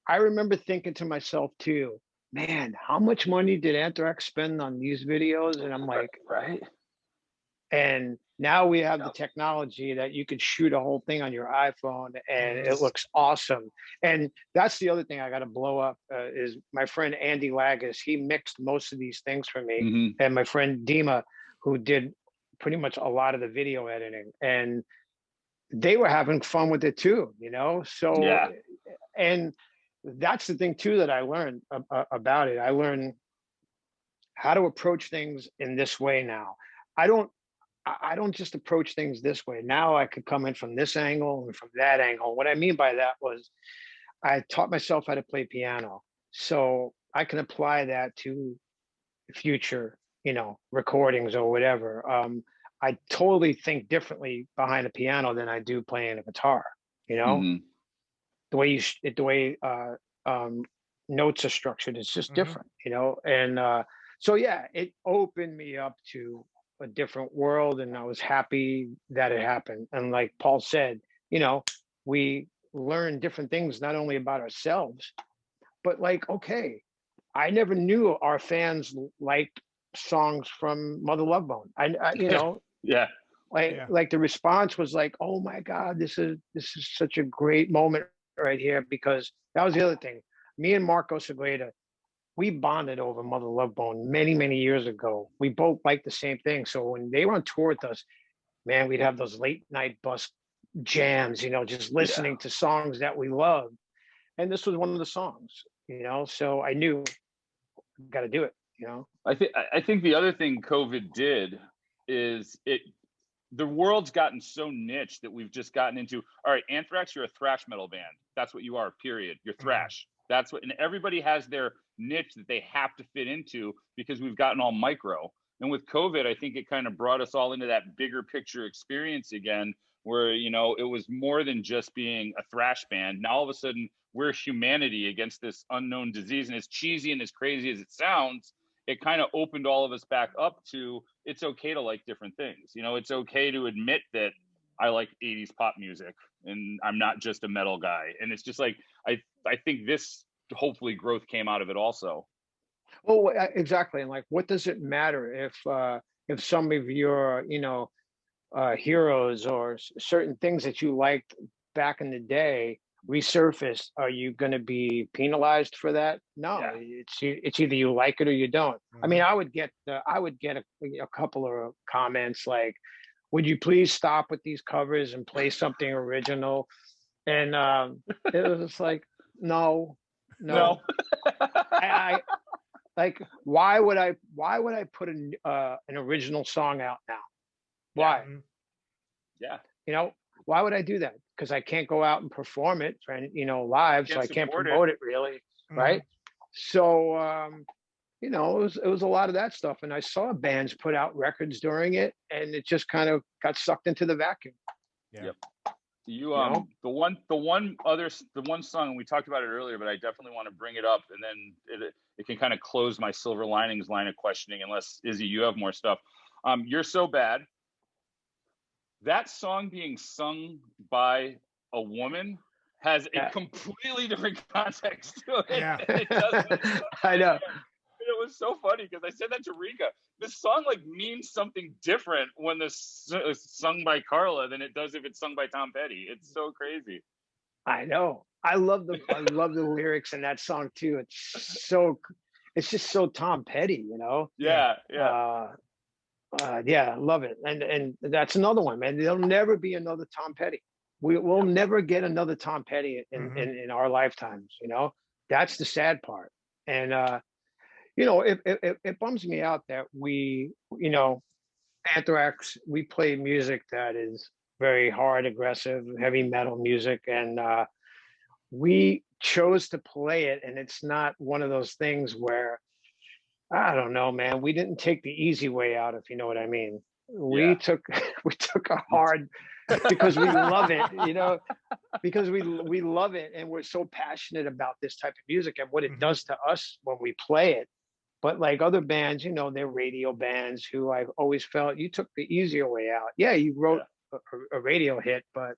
I remember thinking to myself too, man, how much money did Anthrax spend on these videos? And I'm like, right. And now we have the technology that you could shoot a whole thing on your iPhone and it looks awesome. And that's the other thing I got to blow up is my friend Andy Lagas. He mixed most of these things for me. And my friend Dima, who did pretty much a lot of the video editing, and they were having fun with it too, So, yeah. And that's the thing too that I learned about it. I learned how to approach things in this way now. I don't just approach things this way. Now I could come in from this angle and from that angle. What I mean by that was I taught myself how to play piano, so I can apply that to future, recordings or whatever. I totally think differently behind a piano than I do playing a guitar. The way notes are structured, it's just different. And so yeah, it opened me up to a different world, and I was happy that it happened. And like Paul said, we learn different things, not only about ourselves, but like, okay, I never knew our fans liked songs from Mother Love Bone. Yeah. Like the response was like, oh my God, this is such a great moment right here, because that was the other thing. Me and Marco Segredo, we bonded over Mother Love Bone many, many years ago. We both liked the same thing. So when they were on tour with us, man, we'd have those late night bus jams, just listening to songs that we loved. And this was one of the songs, so I knew got to do it. You know, I think the other thing COVID did is the world's gotten so niche that we've just gotten into, all right, Anthrax, you're a thrash metal band. That's what you are, period. You're thrash. That's what, and everybody has their niche that they have to fit into because we've gotten all micro. And with COVID, I think it kind of brought us all into that bigger picture experience again, where, you know, it was more than just being a thrash band. Now all of a sudden we're humanity against this unknown disease. And as cheesy and as crazy as it sounds, it kind of opened all of us back up to, it's okay to like different things. You know, it's okay to admit that I like 80s pop music and I'm not just a metal guy. And it's just like, I think this hopefully growth came out of it also. well, exactly. And like, what does it matter if some of your, you know, heroes or certain things that you liked back in the day resurface? Are you going to be penalized for that? No, it's either you like it or you don't. I mean, I would get a couple of comments like, would you please stop with these covers and play something original? And it was just like, no. I like, why would I put an original song out now? Why? Yeah. You know, why would I do that? Because I can't go out and perform it, you know, live, so I can't promote it really, right? So, you know, it was a lot of that stuff, and I saw bands put out records during it, and it just kind of got sucked into the vacuum. Yep. The one song, and we talked about it earlier, but I definitely want to bring it up, and then it can kind of close my silver linings line of questioning, unless Izzy, you have more stuff. You're So Bad. That song being sung by a woman has a completely different context to it. Yeah. It doesn't. I know. It was so funny because I said that to Rika. This song like means something different when it's sung by Carla than it does if it's sung by Tom Petty. It's so crazy. I know. I love the lyrics in that song too. It's just so Tom Petty, you know. Yeah. Yeah, I love it. And that's another one, man. There'll never be another Tom Petty. We'll never get another Tom Petty in our lifetimes, you know. That's the sad part. And you know, it bums me out that we, you know, Anthrax, we play music that is very hard, aggressive, heavy metal music, and we chose to play it, and it's not one of those things where, I don't know, man, we didn't take the easy way out, if you know what I mean. We took a hard, because we love it, you know, because we love it, and we're so passionate about this type of music and what it does to us when we play it. But like other bands, you know, they're radio bands who I've always felt you took the easier way out. Yeah, you wrote a radio hit, but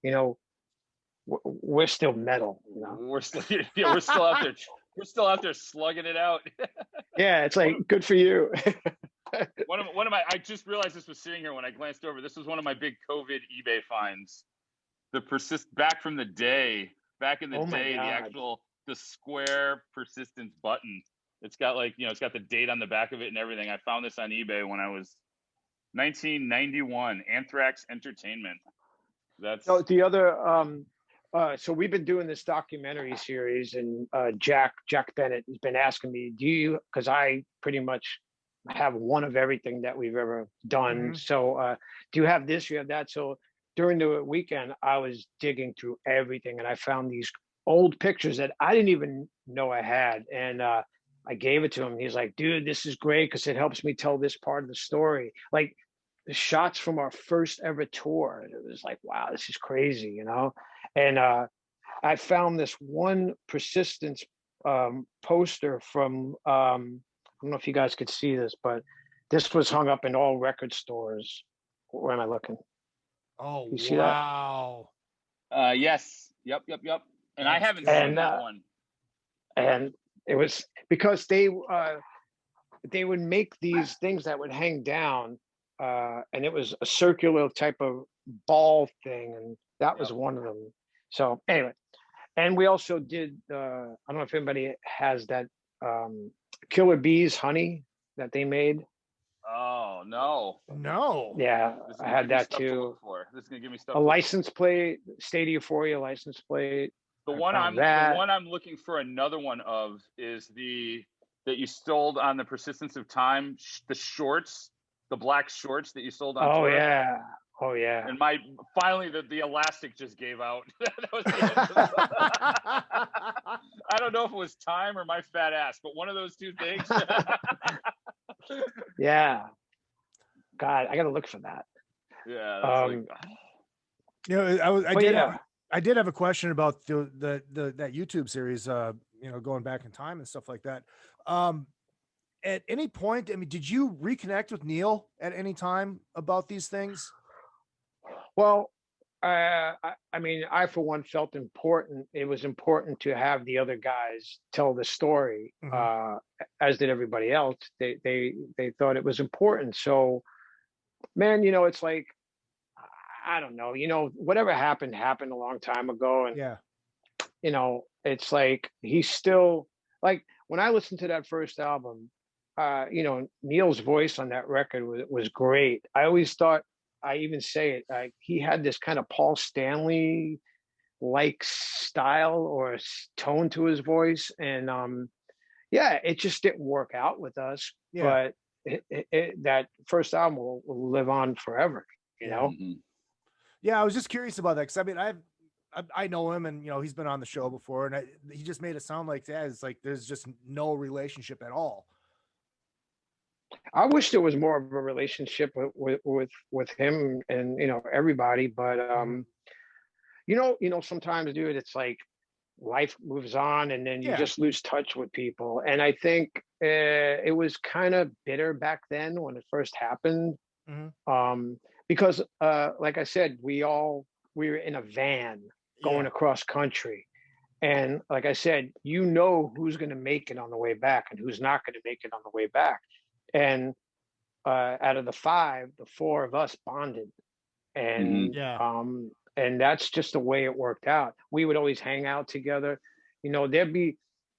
you know, we're still metal. You know, we're still out there. We're still out there slugging it out. Yeah, it's like good for you. one of my. I just realized this was sitting here when I glanced over. This was one of my big COVID eBay finds. The back in the day, the square persistence button. It's got like, you know, it's got the date on the back of it and everything. I found this on eBay when I was 1991. Anthrax Entertainment. That's the other. So we've been doing this documentary series, and Jack Bennett has been asking me, because I pretty much have one of everything that we've ever done. So do you have this? You have that? So during the weekend, I was digging through everything, and I found these old pictures that I didn't even know I had, and I gave it to him. He's like, dude, this is great because it helps me tell this part of the story. Like the shots from our first ever tour. It was like, wow, this is crazy, you know? And I found this one persistence poster from, I don't know if you guys could see this, but this was hung up in all record stores. Where am I looking? Oh, you see wow. That? Yes. Yep. And I haven't seen that one. And it was because they would make these things that would hang down, and it was a circular type of ball thing, and that was one of them. So anyway, and we also did, I don't know if anybody has that Killer Bees honey that they made. Oh, no. Yeah, I had that too. This is gonna give me stuff. A license plate, State of Euphoria license plate. The one I'm looking for another one of is the that you sold on the Persistence of Time, the shorts, the black shorts that you sold on Oh tour. yeah. Oh yeah. And finally the elastic just gave out. That was the end I don't know if it was time or my fat ass, but one of those two things. Yeah. God, I gotta look for that. Yeah. That's you know, I did have a question about the that YouTube series, you know, going back in time and stuff like that. At any point, I mean, did you reconnect with Neil at any time about these things? Well, I mean, I for one felt it was important to have the other guys tell the story, as did everybody else. They thought it was important. So, man, you know, it's like, I don't know, you know, whatever happened a long time ago, and you know, it's like he's still like, when I listened to that first album, you know, Neil's voice on that record was great. I always thought, I even say it, he had this kind of Paul Stanley like style or tone to his voice, and yeah, it just didn't work out with us. But that first album will live on forever, you know. Yeah, I was just curious about that, because I mean, I know him, and you know, he's been on the show before, and he just made it sound like that. It's like there's just no relationship at all. I wish there was more of a relationship with him and, you know, everybody, but you know, sometimes, dude, it's like life moves on, and then you just lose touch with people. And I think it was kind of bitter back then when it first happened, because like I said, we were in a van going across country, and like I said, you know who's going to make it on the way back and who's not going to make it on the way back. And out of the 5, the 4 of us bonded, and and that's just the way it worked out. We would always hang out together. You know, there'd be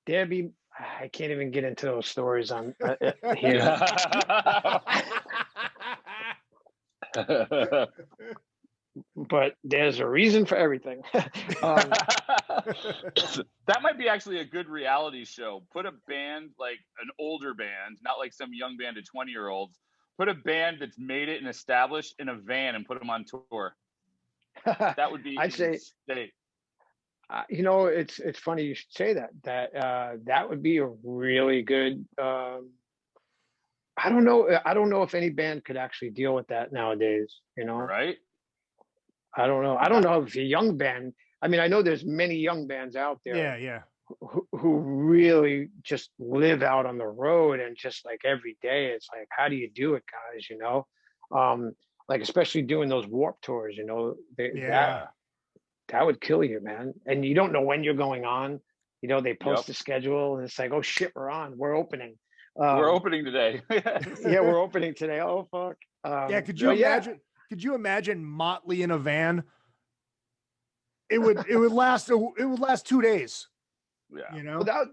I can't even get into those stories on here. But there's a reason for everything. That might be actually a good reality show. Put a band, like an older band, not like some young band of 20-year-olds. Put a band that's made it and established in a van and put them on tour. That would be I'd say, you know, it's funny you should say that. That would be a really good. I don't know if any band could actually deal with that nowadays. You know, right? I don't know. I don't know if a young band. I mean, I know there's many young bands out there. Who really just live out on the road, and just like every day, it's like, how do you do it, guys? You know, like especially doing those Warped tours. You know, that would kill you, man. And you don't know when you're going on. You know, they post the schedule, and it's like, oh shit, we're opening. We're opening today. Yeah, we're opening today. Oh fuck. Yeah, could you imagine? Could you imagine Motley in a van? It would last 2 days. Yeah, you know. Without,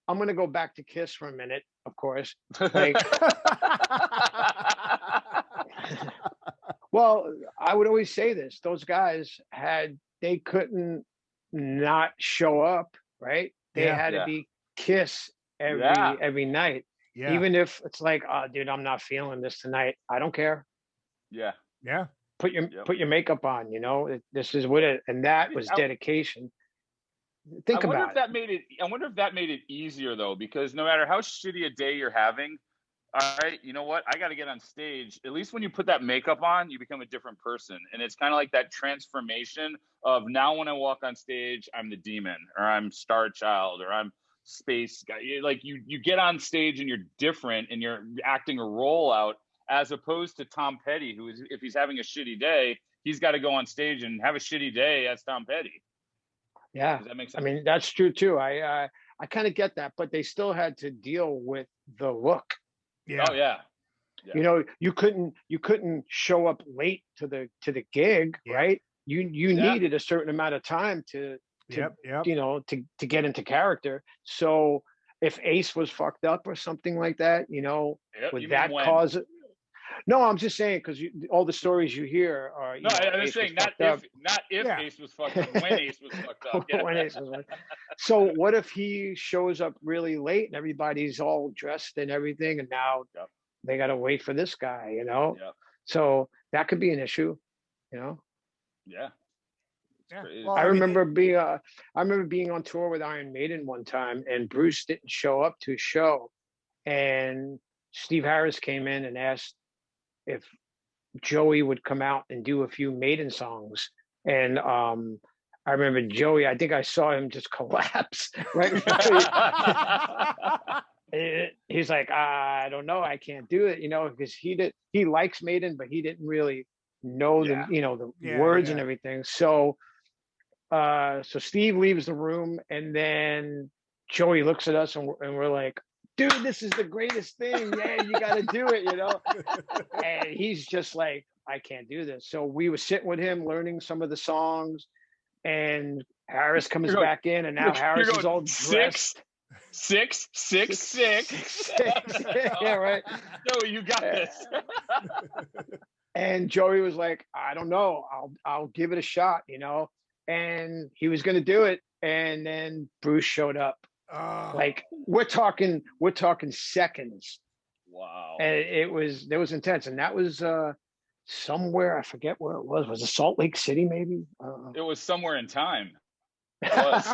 I'm going to go back to Kiss for a minute, of course. Like, well, I would always say this: those guys they couldn't not show up, right? They had to be Kiss every night, even if it's like, oh, dude, I'm not feeling this tonight. I don't care. Yeah. Put your makeup on. You know, this is what it, and that was dedication. I wonder if that made it easier though, because no matter how shitty a day you're having, all right, you know what? I got to get on stage. At least when you put that makeup on, you become a different person. And it's kind of like that transformation of, now when I walk on stage, I'm the demon, or I'm Star Child, or I'm Space Guy. Like you get on stage and you're different, and you're acting a role out, as opposed to Tom Petty, who is, if he's having a shitty day, he's got to go on stage and have a shitty day as Tom Petty. Yeah, does that make sense? I mean, that's true too. I kind of get that, but they still had to deal with the look. Yeah. Oh yeah. You know, you couldn't show up late to the gig, right? You needed a certain amount of time to you know, to get into character. So if Ace was fucked up or something like that, you know, would that cause it? No, I'm just saying because all the stories you hear are. No, I was saying not if Yeah. Ace was fucked up, when Ace was fucked up. Yeah. When Ace was fucked up. So what if he shows up really late and everybody's all dressed and everything, and now they got to wait for this guy, you know? Yep. So that could be an issue, you know? Yeah. Well, I remember being on tour with Iron Maiden one time, and Bruce didn't show up to a show, and Steve Harris came in and asked if Joey would come out and do a few Maiden songs, and I remember Joey. I think I saw him just collapse right. He's like, I don't know, I can't do it, you know, because he likes Maiden, but he didn't really know the words and everything. So so Steve leaves the room, and then Joey looks at us, and we're like, dude, this is the greatest thing. Yeah, you got to do it, you know? And he's just like, I can't do this. So we were sitting with him, learning some of the songs, and Harris comes back in, and now Harris is all dressed. 6, 6, 6. Yeah, right. No, you got this. And Joey was like, I don't know, I'll give it a shot, you know? And he was going to do it. And then Bruce showed up. Like we're talking seconds. Wow. And it was intense. And that was somewhere, I forget where it was. Was it Salt Lake City maybe? It was somewhere in time. It was.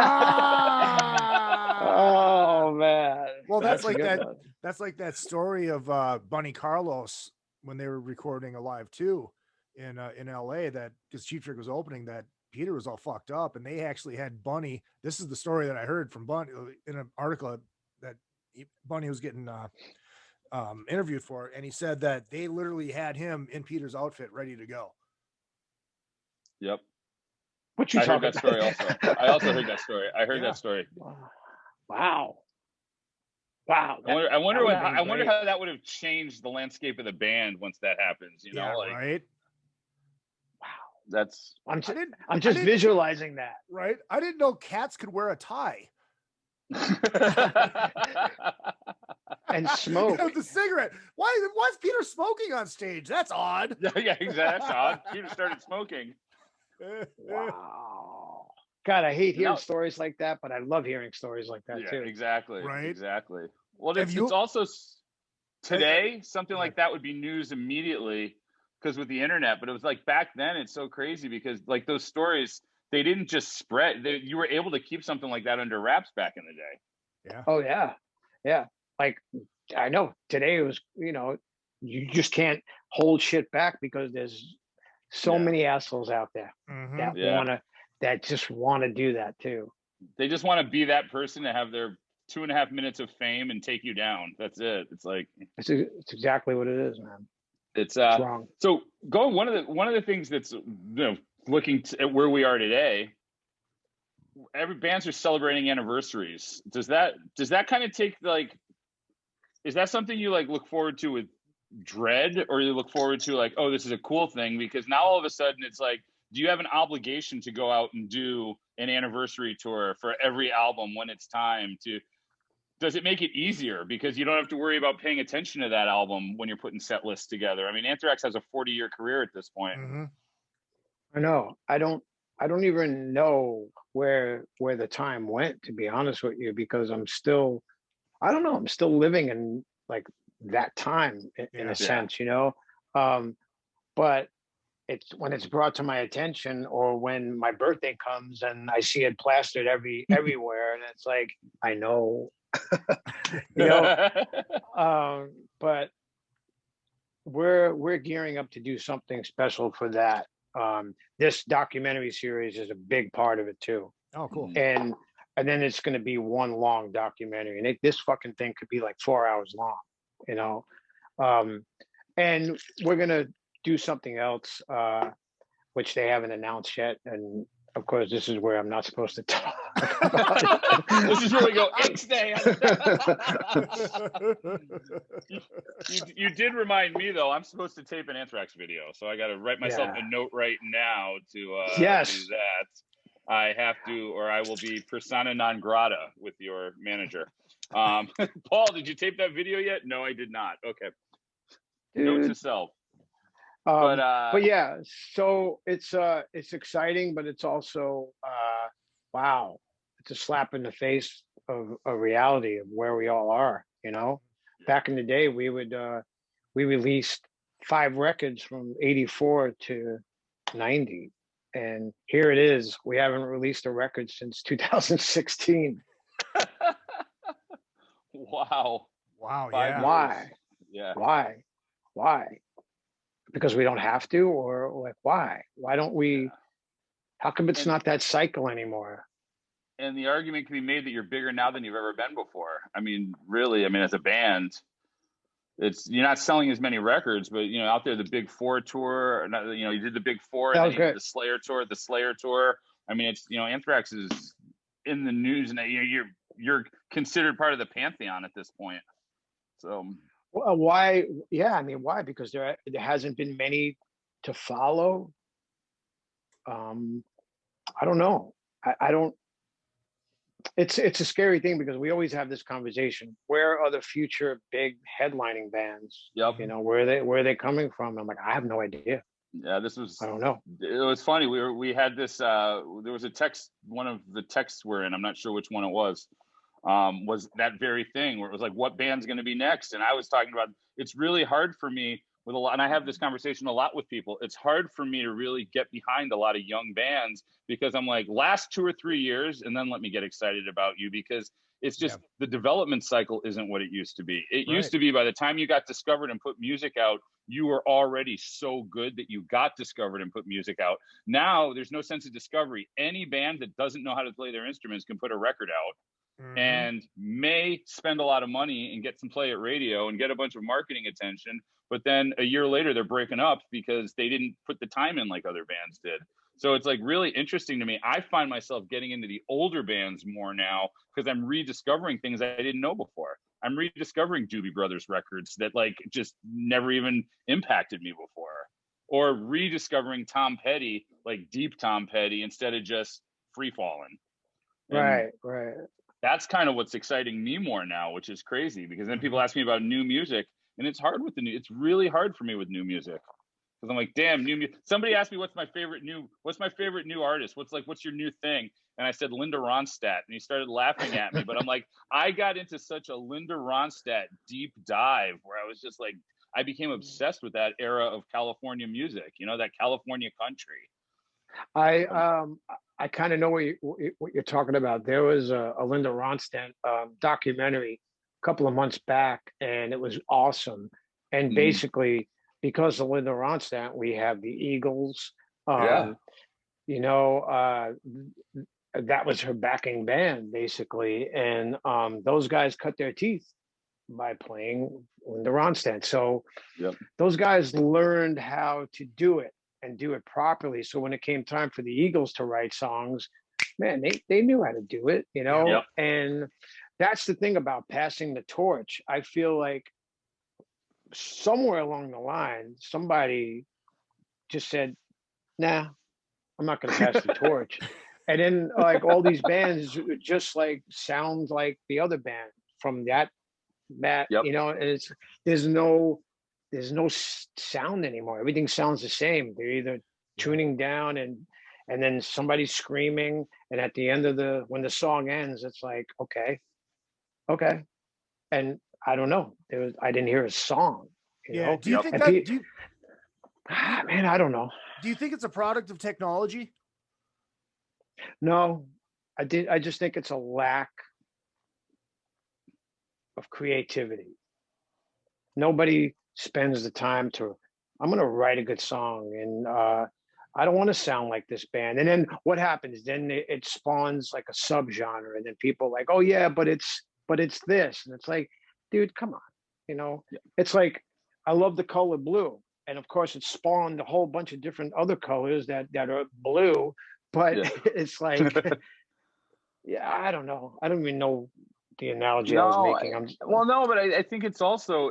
Oh man. Well, that's like that. That's like that story of Bunny Carlos when they were recording Alive 2 in LA, that because Cheap Trick was opening, that Peter was all fucked up, and they actually had Bunny. This is the story that I heard from Bunny in an article that Bunny was getting interviewed for, and he said that they literally had him in Peter's outfit ready to go. Yep. What you I heard talking that story also. I also heard that story. I heard that story. Wow. I wonder how that would have changed the landscape of the band once that happens. You know, like, right. That's I'm just visualizing that. Right. I didn't know cats could wear a tie. And smoke. The cigarette. Why's Peter smoking on stage? That's odd. Yeah, exactly. That's odd. Peter started smoking. Wow. God, I hate hearing stories like that, but I love hearing stories like that too. Exactly. Right. Exactly. Well, it's also today something like that would be news immediately because with the internet, but it was like back then it's so crazy because like those stories, they didn't just spread. You were able to keep something like that under wraps back in the day. Yeah. Oh yeah. Yeah. Like I know today it was, you know, you just can't hold shit back because there's so many assholes out there that just want to do that too. They just want to be that person to have their 2.5 minutes of fame and take you down. That's it. It's like it's exactly what it is, man. It's wrong. So one of the things that's looking at where we are today, every bands are celebrating anniversaries. Does that kind of take like, is that something you like look forward to with dread, or you look forward to like, oh, this is a cool thing? Because now all of a sudden it's like, do you have an obligation to go out and do an anniversary tour for every album when it's time to? Does it make it easier because you don't have to worry about paying attention to that album when you're putting set lists together? I mean, Anthrax has a 40-year career at this point. Mm-hmm. I know. I don't even know where the time went, to be honest with you, because I'm still living in like that time in a sense, you know. But it's when it's brought to my attention, or when my birthday comes and I see it plastered everywhere, and it's like, I know. You know, but we're gearing up to do something special for that. This documentary series is a big part of it too. Oh, cool. And then it's going to be one long documentary, and this fucking thing could be like 4 hours long, you know. And we're going to do something else, which they haven't announced yet, and of course, this is where I'm not supposed to talk about it. This is where we go, X-Day. You did remind me, though, I'm supposed to tape an Anthrax video, so I got to write myself a note right now to do that. I have to, or I will be persona non grata with your manager. Paul, did you tape that video yet? No, I did not. Okay. Note dude. to self. But yeah, so it's exciting, but it's also wow, it's a slap in the face of a reality of where we all are. You know, back in the day, we released 5 records from '84 to '90, and here it is. We haven't released a record since 2016. Wow. Wow. 5 Yeah. Why? Yeah. Why? Because we don't have to, or like why? Why don't we? How come it's not that cycle anymore? And the argument can be made that you're bigger now than you've ever been before. I mean, really, I mean, as a band, you're not selling as many records, but out there, the Big Four tour, you did the Big Four, and then you did the Slayer tour. I mean, it's Anthrax is in the news, and you're considered part of the pantheon at this point. So why? Yeah, I mean, why? Because there hasn't been many to follow. I don't know. I don't. It's a scary thing because we always have this conversation. Where are the future big headlining bands? Yep. Where are they coming from? I'm like, I have no idea. Yeah, I don't know. It was funny. We had this. There was a text. One of the texts we're in. I'm not sure which one it was that very thing where it was like, what band's going to be next? And I was talking about, it's really hard for me with a lot, and I have this conversation a lot with people. It's hard for me to really get behind a lot of young bands because I'm like, last 2 or 3 years, and then let me get excited about you, because it's just the development cycle isn't what it used to be. It used to be by the time you got discovered and put music out, you were already so good that you got discovered and put music out. Now there's no sense of discovery. Any band that doesn't know how to play their instruments can put a record out and may spend a lot of money and get some play at radio and get a bunch of marketing attention. But then a year later, they're breaking up because they didn't put the time in like other bands did. So it's like really interesting to me. I find myself getting into the older bands more now because I'm rediscovering things I didn't know before. I'm rediscovering Doobie Brothers records that like just never even impacted me before, or rediscovering Tom Petty, like deep Tom Petty, instead of just Free Fallin'. Right. That's kind of what's exciting me more now, which is crazy because then people ask me about new music, and it's hard with it's really hard for me with new music because I'm like, damn, new music. Somebody asked me what's my favorite new artist? What's your new thing? And I said Linda Ronstadt, and he started laughing at me. But I'm like, I got into such a Linda Ronstadt deep dive where I was just like, I became obsessed with that era of California music, that California country. I kind of know what you're talking about. There was a Linda Ronstadt documentary a couple of months back, and it was awesome. And basically, because of Linda Ronstadt, we have the Eagles. That was her backing band, basically. And those guys cut their teeth by playing Linda Ronstadt. So those guys learned how to do it and do it properly. So when it came time for the Eagles to write songs, man, they knew how to do it, And that's the thing about passing the torch. I feel like somewhere along the line, somebody just said, nah, I'm not going to pass the torch. And then like all these bands just like sound like the other band from that, and there's no sound anymore. Everything sounds the same. They're either tuning down and then somebody's screaming, and at the end of when the song ends, it's like, okay. And I don't know. I didn't hear a song. You know? Do you think man, I don't know. Do you think it's a product of technology? No, I just think it's a lack of creativity. Nobody spends the time I'm going to write a good song, and I don't want to sound like this band. And then what happens? Then it spawns like a subgenre, and then people are like, oh yeah, but it's this, and it's like, dude, come on, It's like, I love the color blue, and of course it spawned a whole bunch of different other colors that are blue, but it's like, I don't know. I don't even know the analogy I was making. But I think it's also,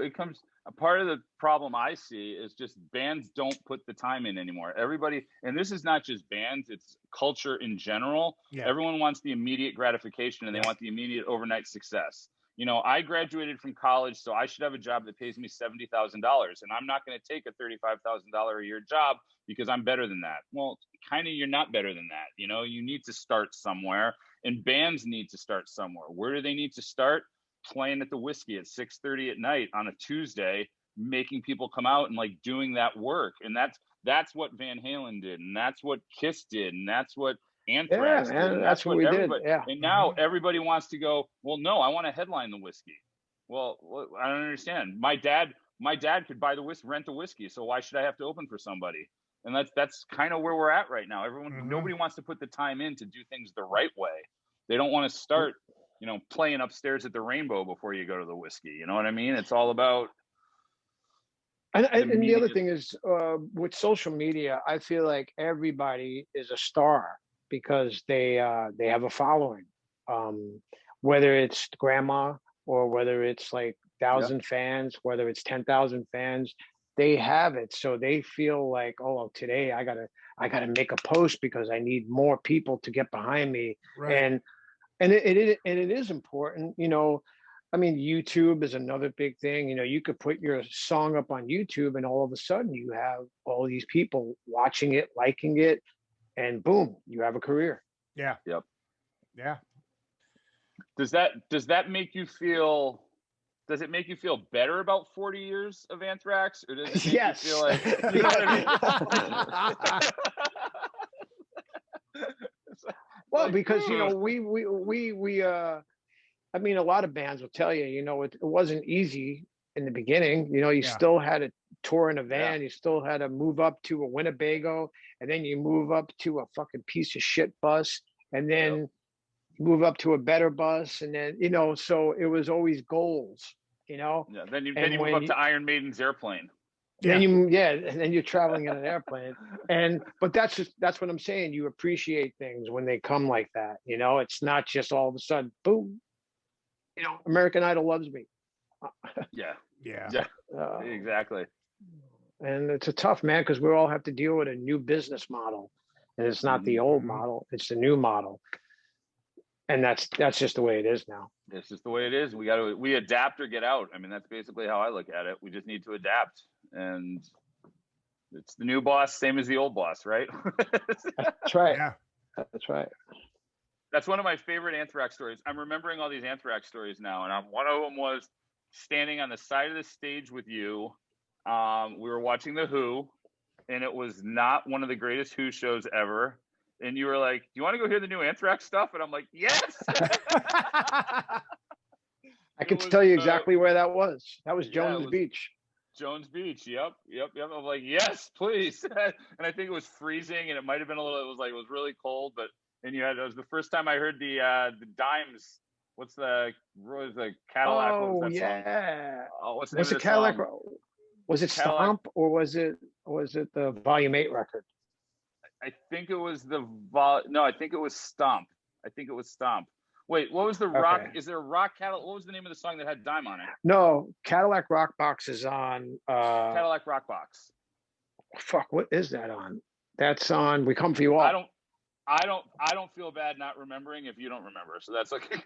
a part of the problem I see is just bands don't put the time in anymore. Everybody, and this is not just bands, it's culture in general. Everyone wants the immediate gratification, and they want the immediate overnight success. I graduated from college, so I should have a job that pays me $70,000, and I'm not going to take a $35,000 a year job because I'm better than that. Well, kind of, you're not better than that. You need to start somewhere, and bands need to start somewhere. Where do they need to start? Playing at the Whiskey at 6:30 at night on a Tuesday, making people come out and like doing that work. And that's what Van Halen did, and that's what Kiss did, and that's what Anthrax did, and that's what we did. Yeah. And now everybody wants to go, well, no, I want to headline the Whiskey. Well, I don't understand. My dad could buy the whiskey, rent the Whiskey, so why should I have to open for somebody? And that's kind of where we're at right now. Nobody wants to put the time in to do things the right way. They don't want to start playing upstairs at the Rainbow before you go to the Whiskey. You know what I mean? It's all about. And the other thing is, with social media, I feel like everybody is a star because they have a following, whether it's grandma or whether it's like 1,000 fans, whether it's 10,000 fans, they have it. So they feel like, oh, today I gotta make a post because I need more people to get behind me. Right. And it is important, I mean, YouTube is another big thing. You could put your song up on YouTube and all of a sudden you have all these people watching it, liking it, and boom, you have a career. Yeah. Yep. Yeah. Does that make you feel? Does it make you feel better about 40 years of Anthrax, or does it make you feel like, you know what I mean? Well, because we I mean, a lot of bands will tell you, it wasn't easy in the beginning. You still had to tour in a van. You still had to move up to a Winnebago, and then you move up to a fucking piece of shit bus, and then move up to a better bus, and then so it was always goals. Yeah. Then you move up to Iron Maiden's Airplane. Then and then you're traveling in an airplane, but that's what I'm saying. You appreciate things when they come like that. It's not just all of a sudden, boom. American Idol loves me. Yeah. Exactly. And it's a tough, man, because we all have to deal with a new business model, and it's not the old model; it's the new model, and that's just the way it is now. It's just the way it is. We adapt or get out. I mean, that's basically how I look at it. We just need to adapt, and it's the new boss, same as the old boss, right? That's right. Yeah. That's right. That's one of my favorite Anthrax stories. I'm remembering all these Anthrax stories now, and one of them was standing on the side of the stage with you. We were watching The Who, and it was not one of the greatest Who shows ever. And you were like, "Do you want to go hear the new Anthrax stuff?" And I'm like, "Yes." I can tell you exactly where that was. That was Jones Beach. Jones Beach. Yep. I'm like, "Yes, please." And I think it was freezing, and it might have been a little. It was really cold, but. And it was the first time I heard the Dimes. What's the Cadillac? Oh, what was that yeah. Song? Oh, what's the was name it of the Cadillac? song? Was it Cadillac. Stomp or was it the Volume 8 record? I think it was No, I think it was Stomp. Wait, what was the rock? Is there a rock Cadillac? What was the name of the song that had Dime on it? No, Cadillac Rock Box is on. Cadillac Rock Box. Fuck, what is that on? That's on We Come For You All. I don't feel bad not remembering if you don't remember, so that's okay.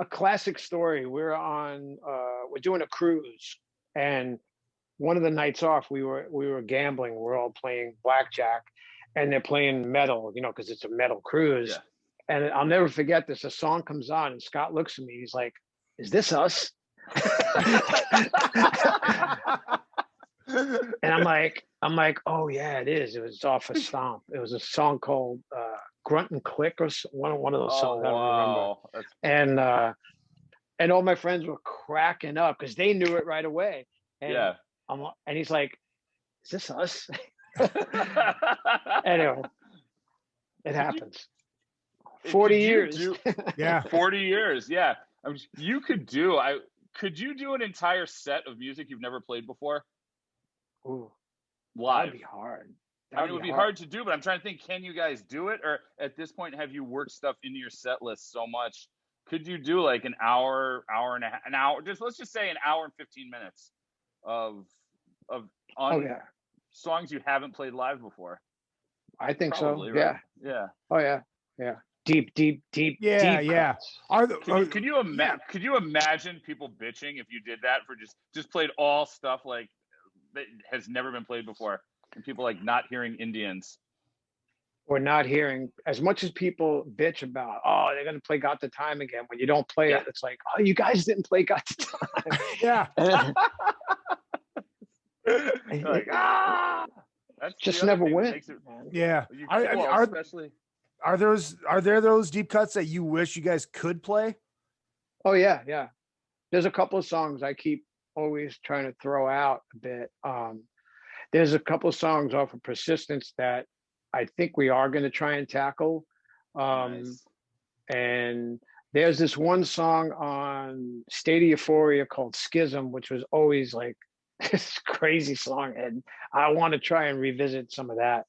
A classic story. We're doing a cruise, and one of the nights off, we were gambling. We're all playing blackjack, and they're playing metal, because it's a metal cruise. Yeah. And I'll never forget this. A song comes on, and Scott looks at me. He's like, "Is this us?" And I'm like, "Oh yeah, it is." It was off a Stomp. It was a song called Grunt and Click, or one of those songs. I don't remember. And all my friends were cracking up because they knew it right away. And and he's like, "Is this us?" Anyway, it happens. 40 years. 40 years. Yeah. Could you do an entire set of music you've never played before? Ooh, live? That'd be hard. It would be hard to do, but I'm trying to think, can you guys do it? Or at this point, have you worked stuff into your set list so much? Could you do like an hour and a half, an hour, let's just say an hour and 15 minutes of songs you haven't played live before? I think Probably, so. Right? Yeah. Oh yeah. Yeah. deep cuts. Could you imagine people bitching if you did that for just played all stuff like that has never been played before, and people like not hearing Indians or not hearing, as much as people bitch about, oh, they're gonna play Got the Time again. When you don't play it, it's like, oh, you guys didn't play Got the Time. Yeah. Like, That's just never win. Yeah. Are there those deep cuts that you wish you guys could play? Oh yeah. There's a couple of songs I keep always trying to throw out a bit. There's a couple of songs off of Persistence that I think we are going to try and tackle. Nice. And there's this one song on State of Euphoria called Schism, which was always like this crazy song. And I want to try and revisit some of that.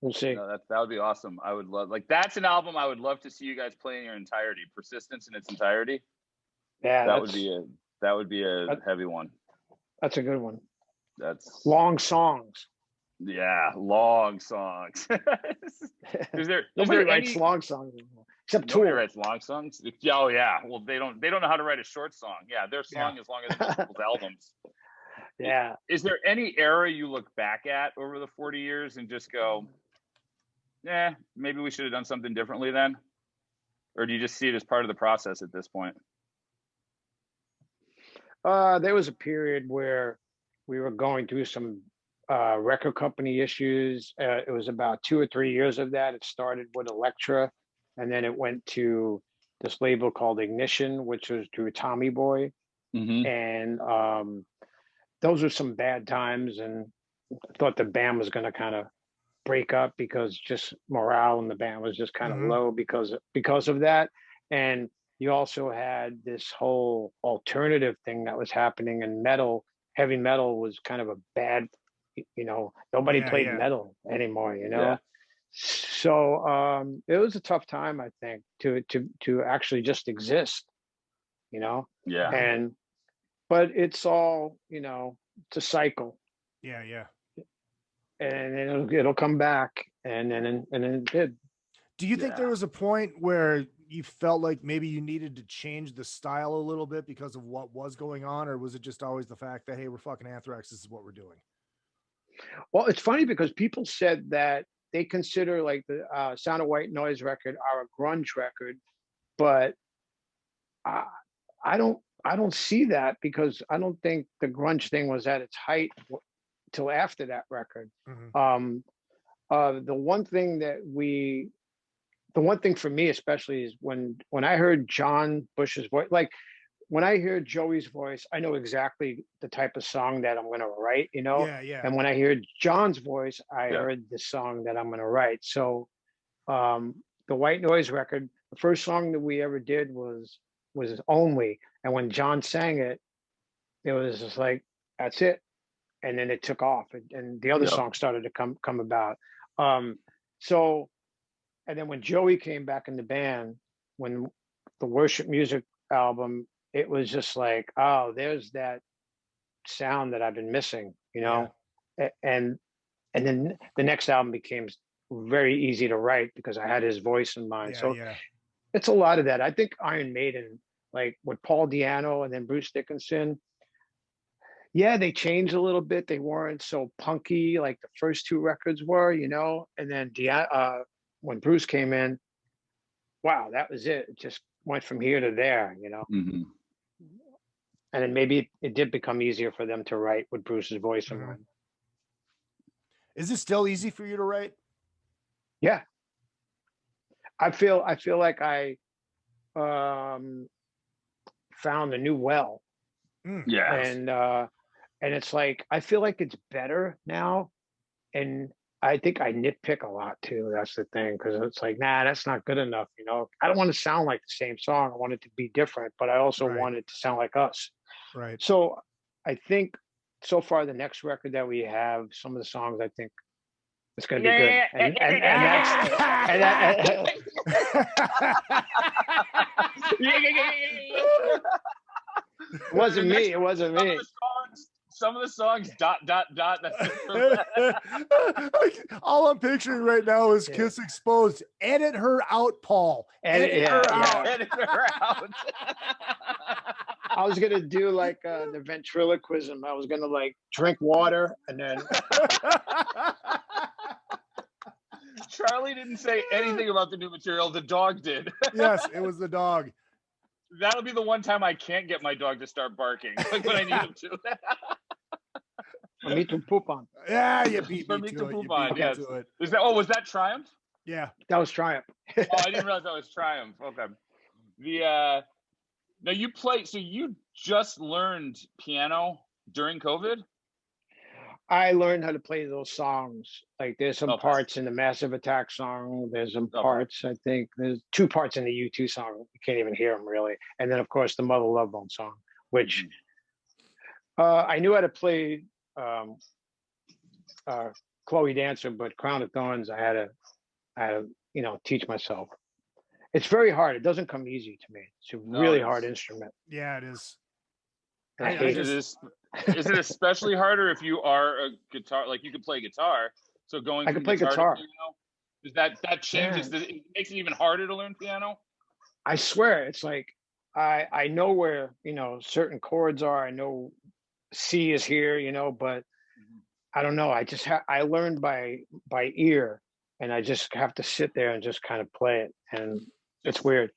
We'll see. No, that would be awesome. I would love, like, that's an album I would love to see you guys play in your entirety. Persistence in its entirety. Yeah, that would be a heavy one. That's a good one. That's long songs. Yeah, long songs. Nobody writes long songs anymore, except Tool. Nobody writes long songs. Oh yeah, well they don't know how to write a short song. Yeah, their song is longer than people's albums. Yeah. Is there any era you look back at over the 40 years and just go, yeah, maybe we should have done something differently then? Or do you just see it as part of the process at this point? There was a period where we were going through some record company issues. It was about 2 or 3 years of that. It started with Elektra, and then it went to this label called Ignition, which was through Tommy Boy. Mm-hmm. And those were some bad times, and I thought the band was going to kind of break up because just morale in the band was just kind of low because of that. And you also had this whole alternative thing that was happening in metal. Heavy metal was kind of a bad, nobody played metal anymore, So it was a tough time, I think, to actually just exist, Yeah. But it's all, it's a cycle. Yeah. And it'll come back, and then it did. Do you think there was a point where you felt like maybe you needed to change the style a little bit because of what was going on, or was it just always the fact that, hey, we're fucking Anthrax, this is what we're doing? Well, it's funny because people said that they consider like the Sound of White Noise record our grunge record, but I don't see that, because I don't think the grunge thing was at its height till after that record. Mm-hmm. The one thing for me especially is when I heard John Bush's voice, like when I hear Joey's voice, I know exactly the type of song that I'm going to write, Yeah. And when I hear John's voice, I heard the song that I'm going to write. So the White Noise record, the first song that we ever did was Only. And when John sang it, it was just like, that's it. And then it took off, and the other songs started to come about. So, and then when Joey came back in the band, when the Worship Music album, it was just like, oh, there's that sound that I've been missing, and then the next album became very easy to write because I had his voice in mind. It's a lot of that. I think Iron Maiden, like with Paul Di'Anno and then Bruce Dickinson, they changed a little bit. They weren't so punky like the first two records were, and then when Bruce came in, wow, that was it. It just went from here to there, Mm-hmm. And then maybe it did become easier for them to write with Bruce's voice in mind. Is it still easy for you to write? Yeah. I feel like I found a new well. Yeah. And it's like, I feel like it's better now. And I think I nitpick a lot too. That's the thing. Cause it's like, nah, that's not good enough. I don't want to sound like the same song. I want it to be different, but I also want it to sound like us. Right. So I think so far the next record that we have, some of the songs, I think it's going to be good. And that's, It wasn't me. some of the songs ... That's All I'm picturing right now is Kiss Exposed. Edit her out, Paul. Edit her out. Edit her out. I was gonna do like the ventriloquism. I was gonna like drink water and then. Charlie didn't say anything about the new material. The dog did. Yes, it was the dog. That'll be the one time I can't get my dog to start barking, like when I need him to. For me to poop on. Yeah, you beat For me me to to it. poop You on. beat me Yes. to it. Is that? Oh, was that Triumph? Yeah, that was Triumph. Oh, I didn't realize that was Triumph. Okay. The now you play. So you just learned piano during COVID? I learned how to play those songs. Like there's some parts in the Massive Attack song. There's some parts, I think there's 2 parts in the U2 song. You can't even hear them really. And then of course the Mother Love Bone song, which I knew how to play Chloe Dancer, but Crown of Thorns, I had to, teach myself. It's very hard. It doesn't come easy to me. It's a really hard instrument. Yeah, it is. Is it especially harder if you are a guitar? Like you could play guitar, so going. I can play guitar. To piano, does that changes? Yeah. It makes it even harder to learn piano? I swear, it's like I know where certain chords are. I know C is here, but I don't know. I learned by ear, and I just have to sit there and just kind of play it, and it's weird.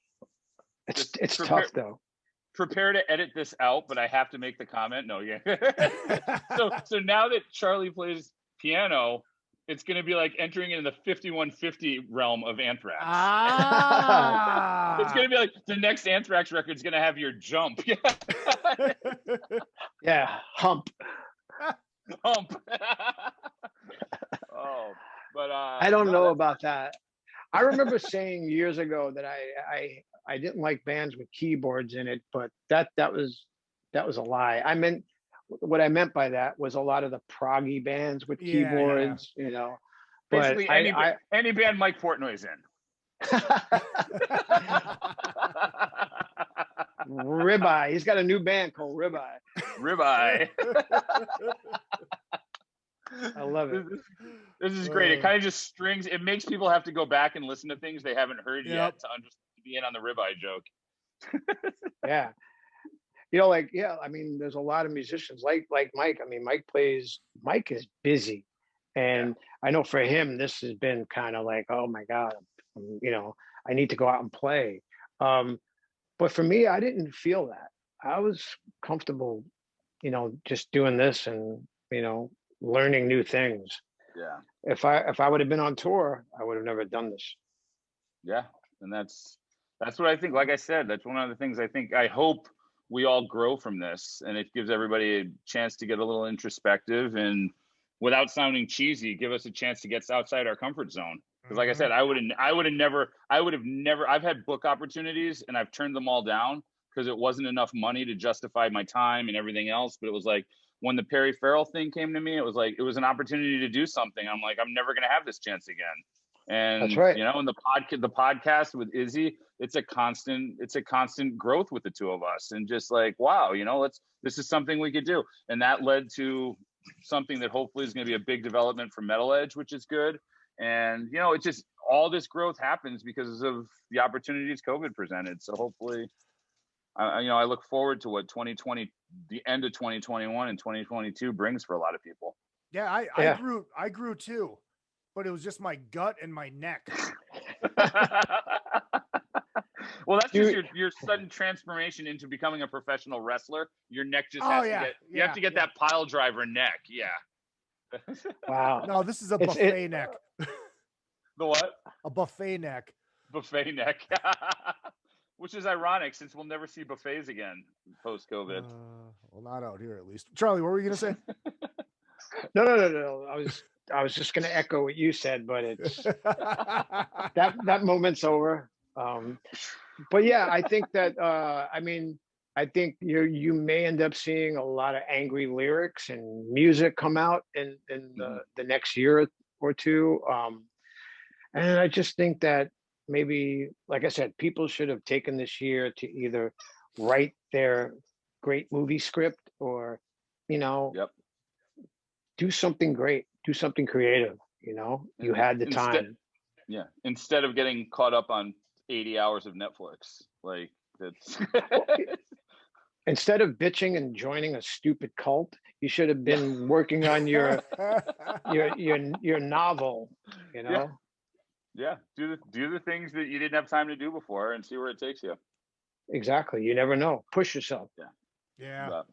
It's tough though. Prepare to edit this out, but I have to make the comment. No, yeah. so now that Charlie plays piano, it's going to be like entering into the 5150 realm of Anthrax. It's going to be like the next Anthrax record is going to have your jump. Yeah, hump. Hump. Oh, but I don't know about that. I remember saying years ago that I didn't like bands with keyboards in it, but that was a lie. What I meant by that was a lot of the proggy bands with keyboards, But basically any band Mike Portnoy's in. Ribeye. He's got a new band called Ribeye. Ribeye. I love it. This is great. It kind of just strings. It makes people have to go back and listen to things they haven't heard yet to be in on the ribeye joke. Yeah. There's a lot of musicians like Mike. I mean, Mike is busy. And I know for him, this has been kind of like, oh my God, I need to go out and play. But for me, I didn't feel that. I was comfortable, just doing this and, learning new things. Yeah. If I would have been on tour, I would have never done this. Yeah. And that's what I think. Like I said, that's one of the things I hope we all grow from this, and it gives everybody a chance to get a little introspective and, without sounding cheesy, give us a chance to get outside our comfort zone. Because like I said, I would have never, I've had book opportunities and I've turned them all down because it wasn't enough money to justify my time and everything else. But it was like, when the Perry Farrell thing came to me, it was like, it was an opportunity to do something. I'm like, I'm never going to have this chance again. And, that's right. And the podcast with Izzy, it's a constant growth with the two of us, and just like, wow, this is something we could do. And that led to something that hopefully is going to be a big development for Metal Edge, which is good. And, it's just all this growth happens because of the opportunities COVID presented. So hopefully, I look forward to what 2020, the end of 2021 and 2022 brings for a lot of people. Yeah, I grew too, but it was just my gut and my neck. Well, that's just your sudden transformation into becoming a professional wrestler. Your neck just has you have to get that pile driver neck. Yeah. Wow. No, this is a buffet neck. The what? A buffet neck. Buffet neck. Which is ironic since we'll never see buffets again post-COVID. Well, not out here at least. Charlie, what were you going to say? No. I was just going to echo what you said, but it's that moment's over. But yeah, I think that I think you may end up seeing a lot of angry lyrics and music come out in the next year or two. And I just think that maybe, like I said, people should have taken this year to either write their great movie script or you know, Yep. do something great, do something creative. You know, you had the time. Yeah. Instead of getting caught up on 80 hours of Netflix, like that's. Instead of bitching and joining a stupid cult, you should have been working on your novel. You know. Yeah. Do the things that you didn't have time to do before, and see where it takes you. Exactly. You never know. Push yourself. Yeah. But,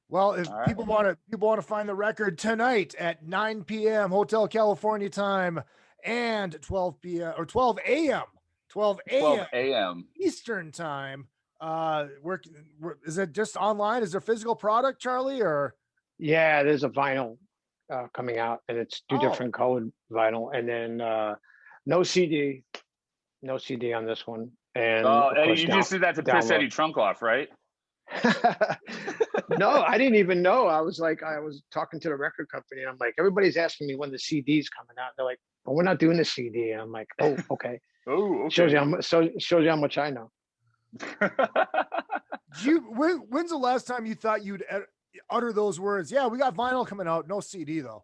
well, if people want to find the record tonight at 9 p.m. Hotel California time and 12 p.m. or 12 a.m. Eastern time. Where is it just online? Is there physical product, Charlie, or? Yeah, there's a vinyl coming out, and it's two different colored vinyl, and then no CD on this one. And Eddie, you just did that to piss Eddie Trunk off, right? No, I didn't even know. I was talking to the record company, and I'm like, everybody's asking me when the CD's coming out. They're like, well, we're not doing the CD. And I'm like, oh, okay. Okay. Shows you how much I know. When's the last time you thought you'd utter those words? Yeah, we got vinyl coming out, no CD though.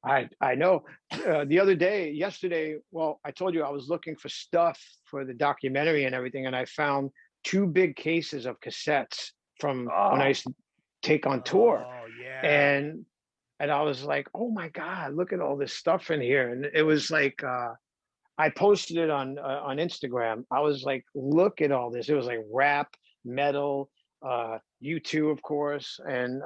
I know. Yesterday, well, I told you I was looking for stuff for the documentary and everything, and I found 2 big cases of cassettes from when I used to take on tour. Oh yeah. And I was like, oh my God, look at all this stuff in here. And it was like I posted it on Instagram. I was like, look at all this. It was like rap, metal, U2, of course, and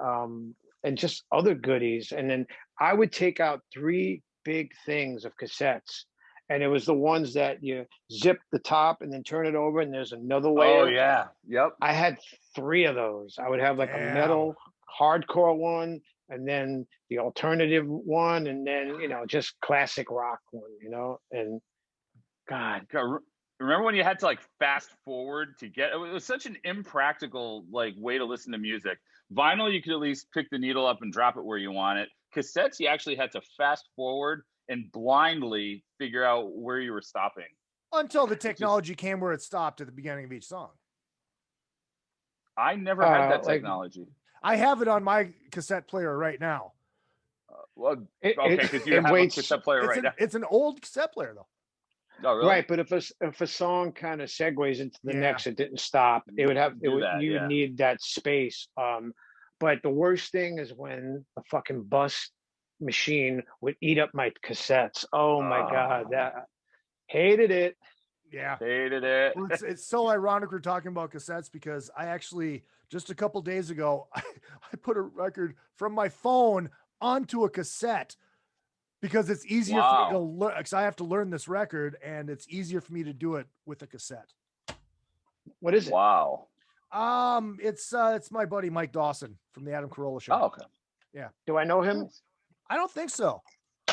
just other goodies. And then I would take out 3 big things of cassettes, and it was the ones that you zip the top and then turn it over, and there's another layer. Oh yeah, yep. I had 3 of those. I would have like a metal, hardcore one, and then the alternative one, and then just classic rock one. And God, remember when you had to like fast forward to get? It was such an impractical like way to listen to music. Vinyl, you could at least pick the needle up and drop it where you want it. Cassettes, you actually had to fast forward and blindly figure out where you were stopping. Until the technology came where it stopped at the beginning of each song. I never had that technology. I have it on my cassette player right now. Because you have a cassette player right now. It's an old cassette player though. Oh, really? Right, but if a song kind of segues into the next, it didn't stop. It would have you would need that space. But the worst thing is when a fucking bus machine would eat up my cassettes. Oh my God, that hated it. Yeah, hated it. Well, it's so ironic we're talking about cassettes because I actually just a couple days ago I put a record from my phone onto a cassette. Because it's easier for me to learn, because I have to learn this record, and it's easier for me to do it with a cassette. What is it? Wow. It's my buddy Mike Dawson from the Adam Carolla Show. Oh, okay. Yeah. Do I know him? I don't think so.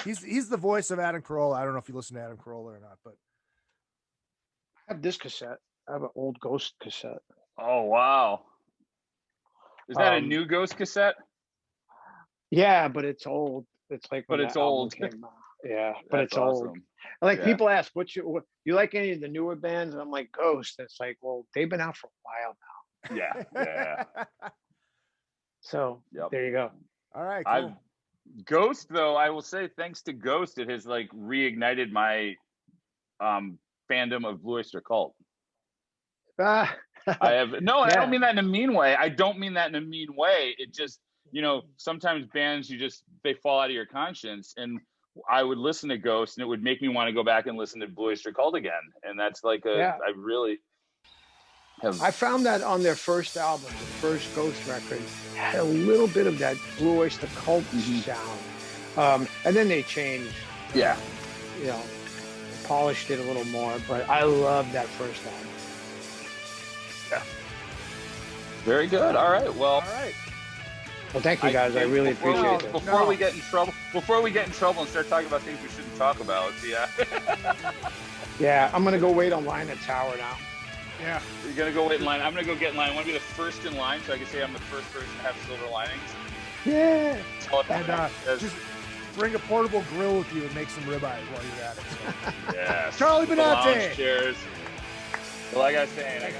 He's the voice of Adam Carolla. I don't know if you listen to Adam Carolla or not, but I have this cassette. I have an old Ghost cassette. Oh wow. Is that a new Ghost cassette? Yeah, but it's old. It's like, but it's old. Yeah, but it's old. Like people ask, you like any of the newer bands? And I'm like, Ghost. It's like, well, they've been out for a while now. Yeah. So there you go. All right. Cool. Ghost, though, I will say, thanks to Ghost, it has like reignited my fandom of Blue Oyster Cult. I don't mean that in a mean way. It just, sometimes bands they fall out of your conscience, and I would listen to Ghost and it would make me want to go back and listen to Blue Oyster Cult again. And that's like I really have. I found that on their first album, the first Ghost record, had a little bit of that Blue Oyster Cult sound. And then they changed. Yeah. Polished it a little more, but I love that first album. Yeah. Very good. All right. Well. Well, thank you guys. I really appreciate it. Before we get in trouble and start talking about things we shouldn't talk about, Yeah, I'm gonna go wait online at Tower now. Yeah. You're gonna go wait in line. I'm gonna go get in line. I want to be the first in line, so I can say I'm the first person to have silver linings. Yeah. And just bring a portable grill with you and make some ribeyes while you're at it. So. Yeah. Charlie Benante. Cheers. Well, like I was saying,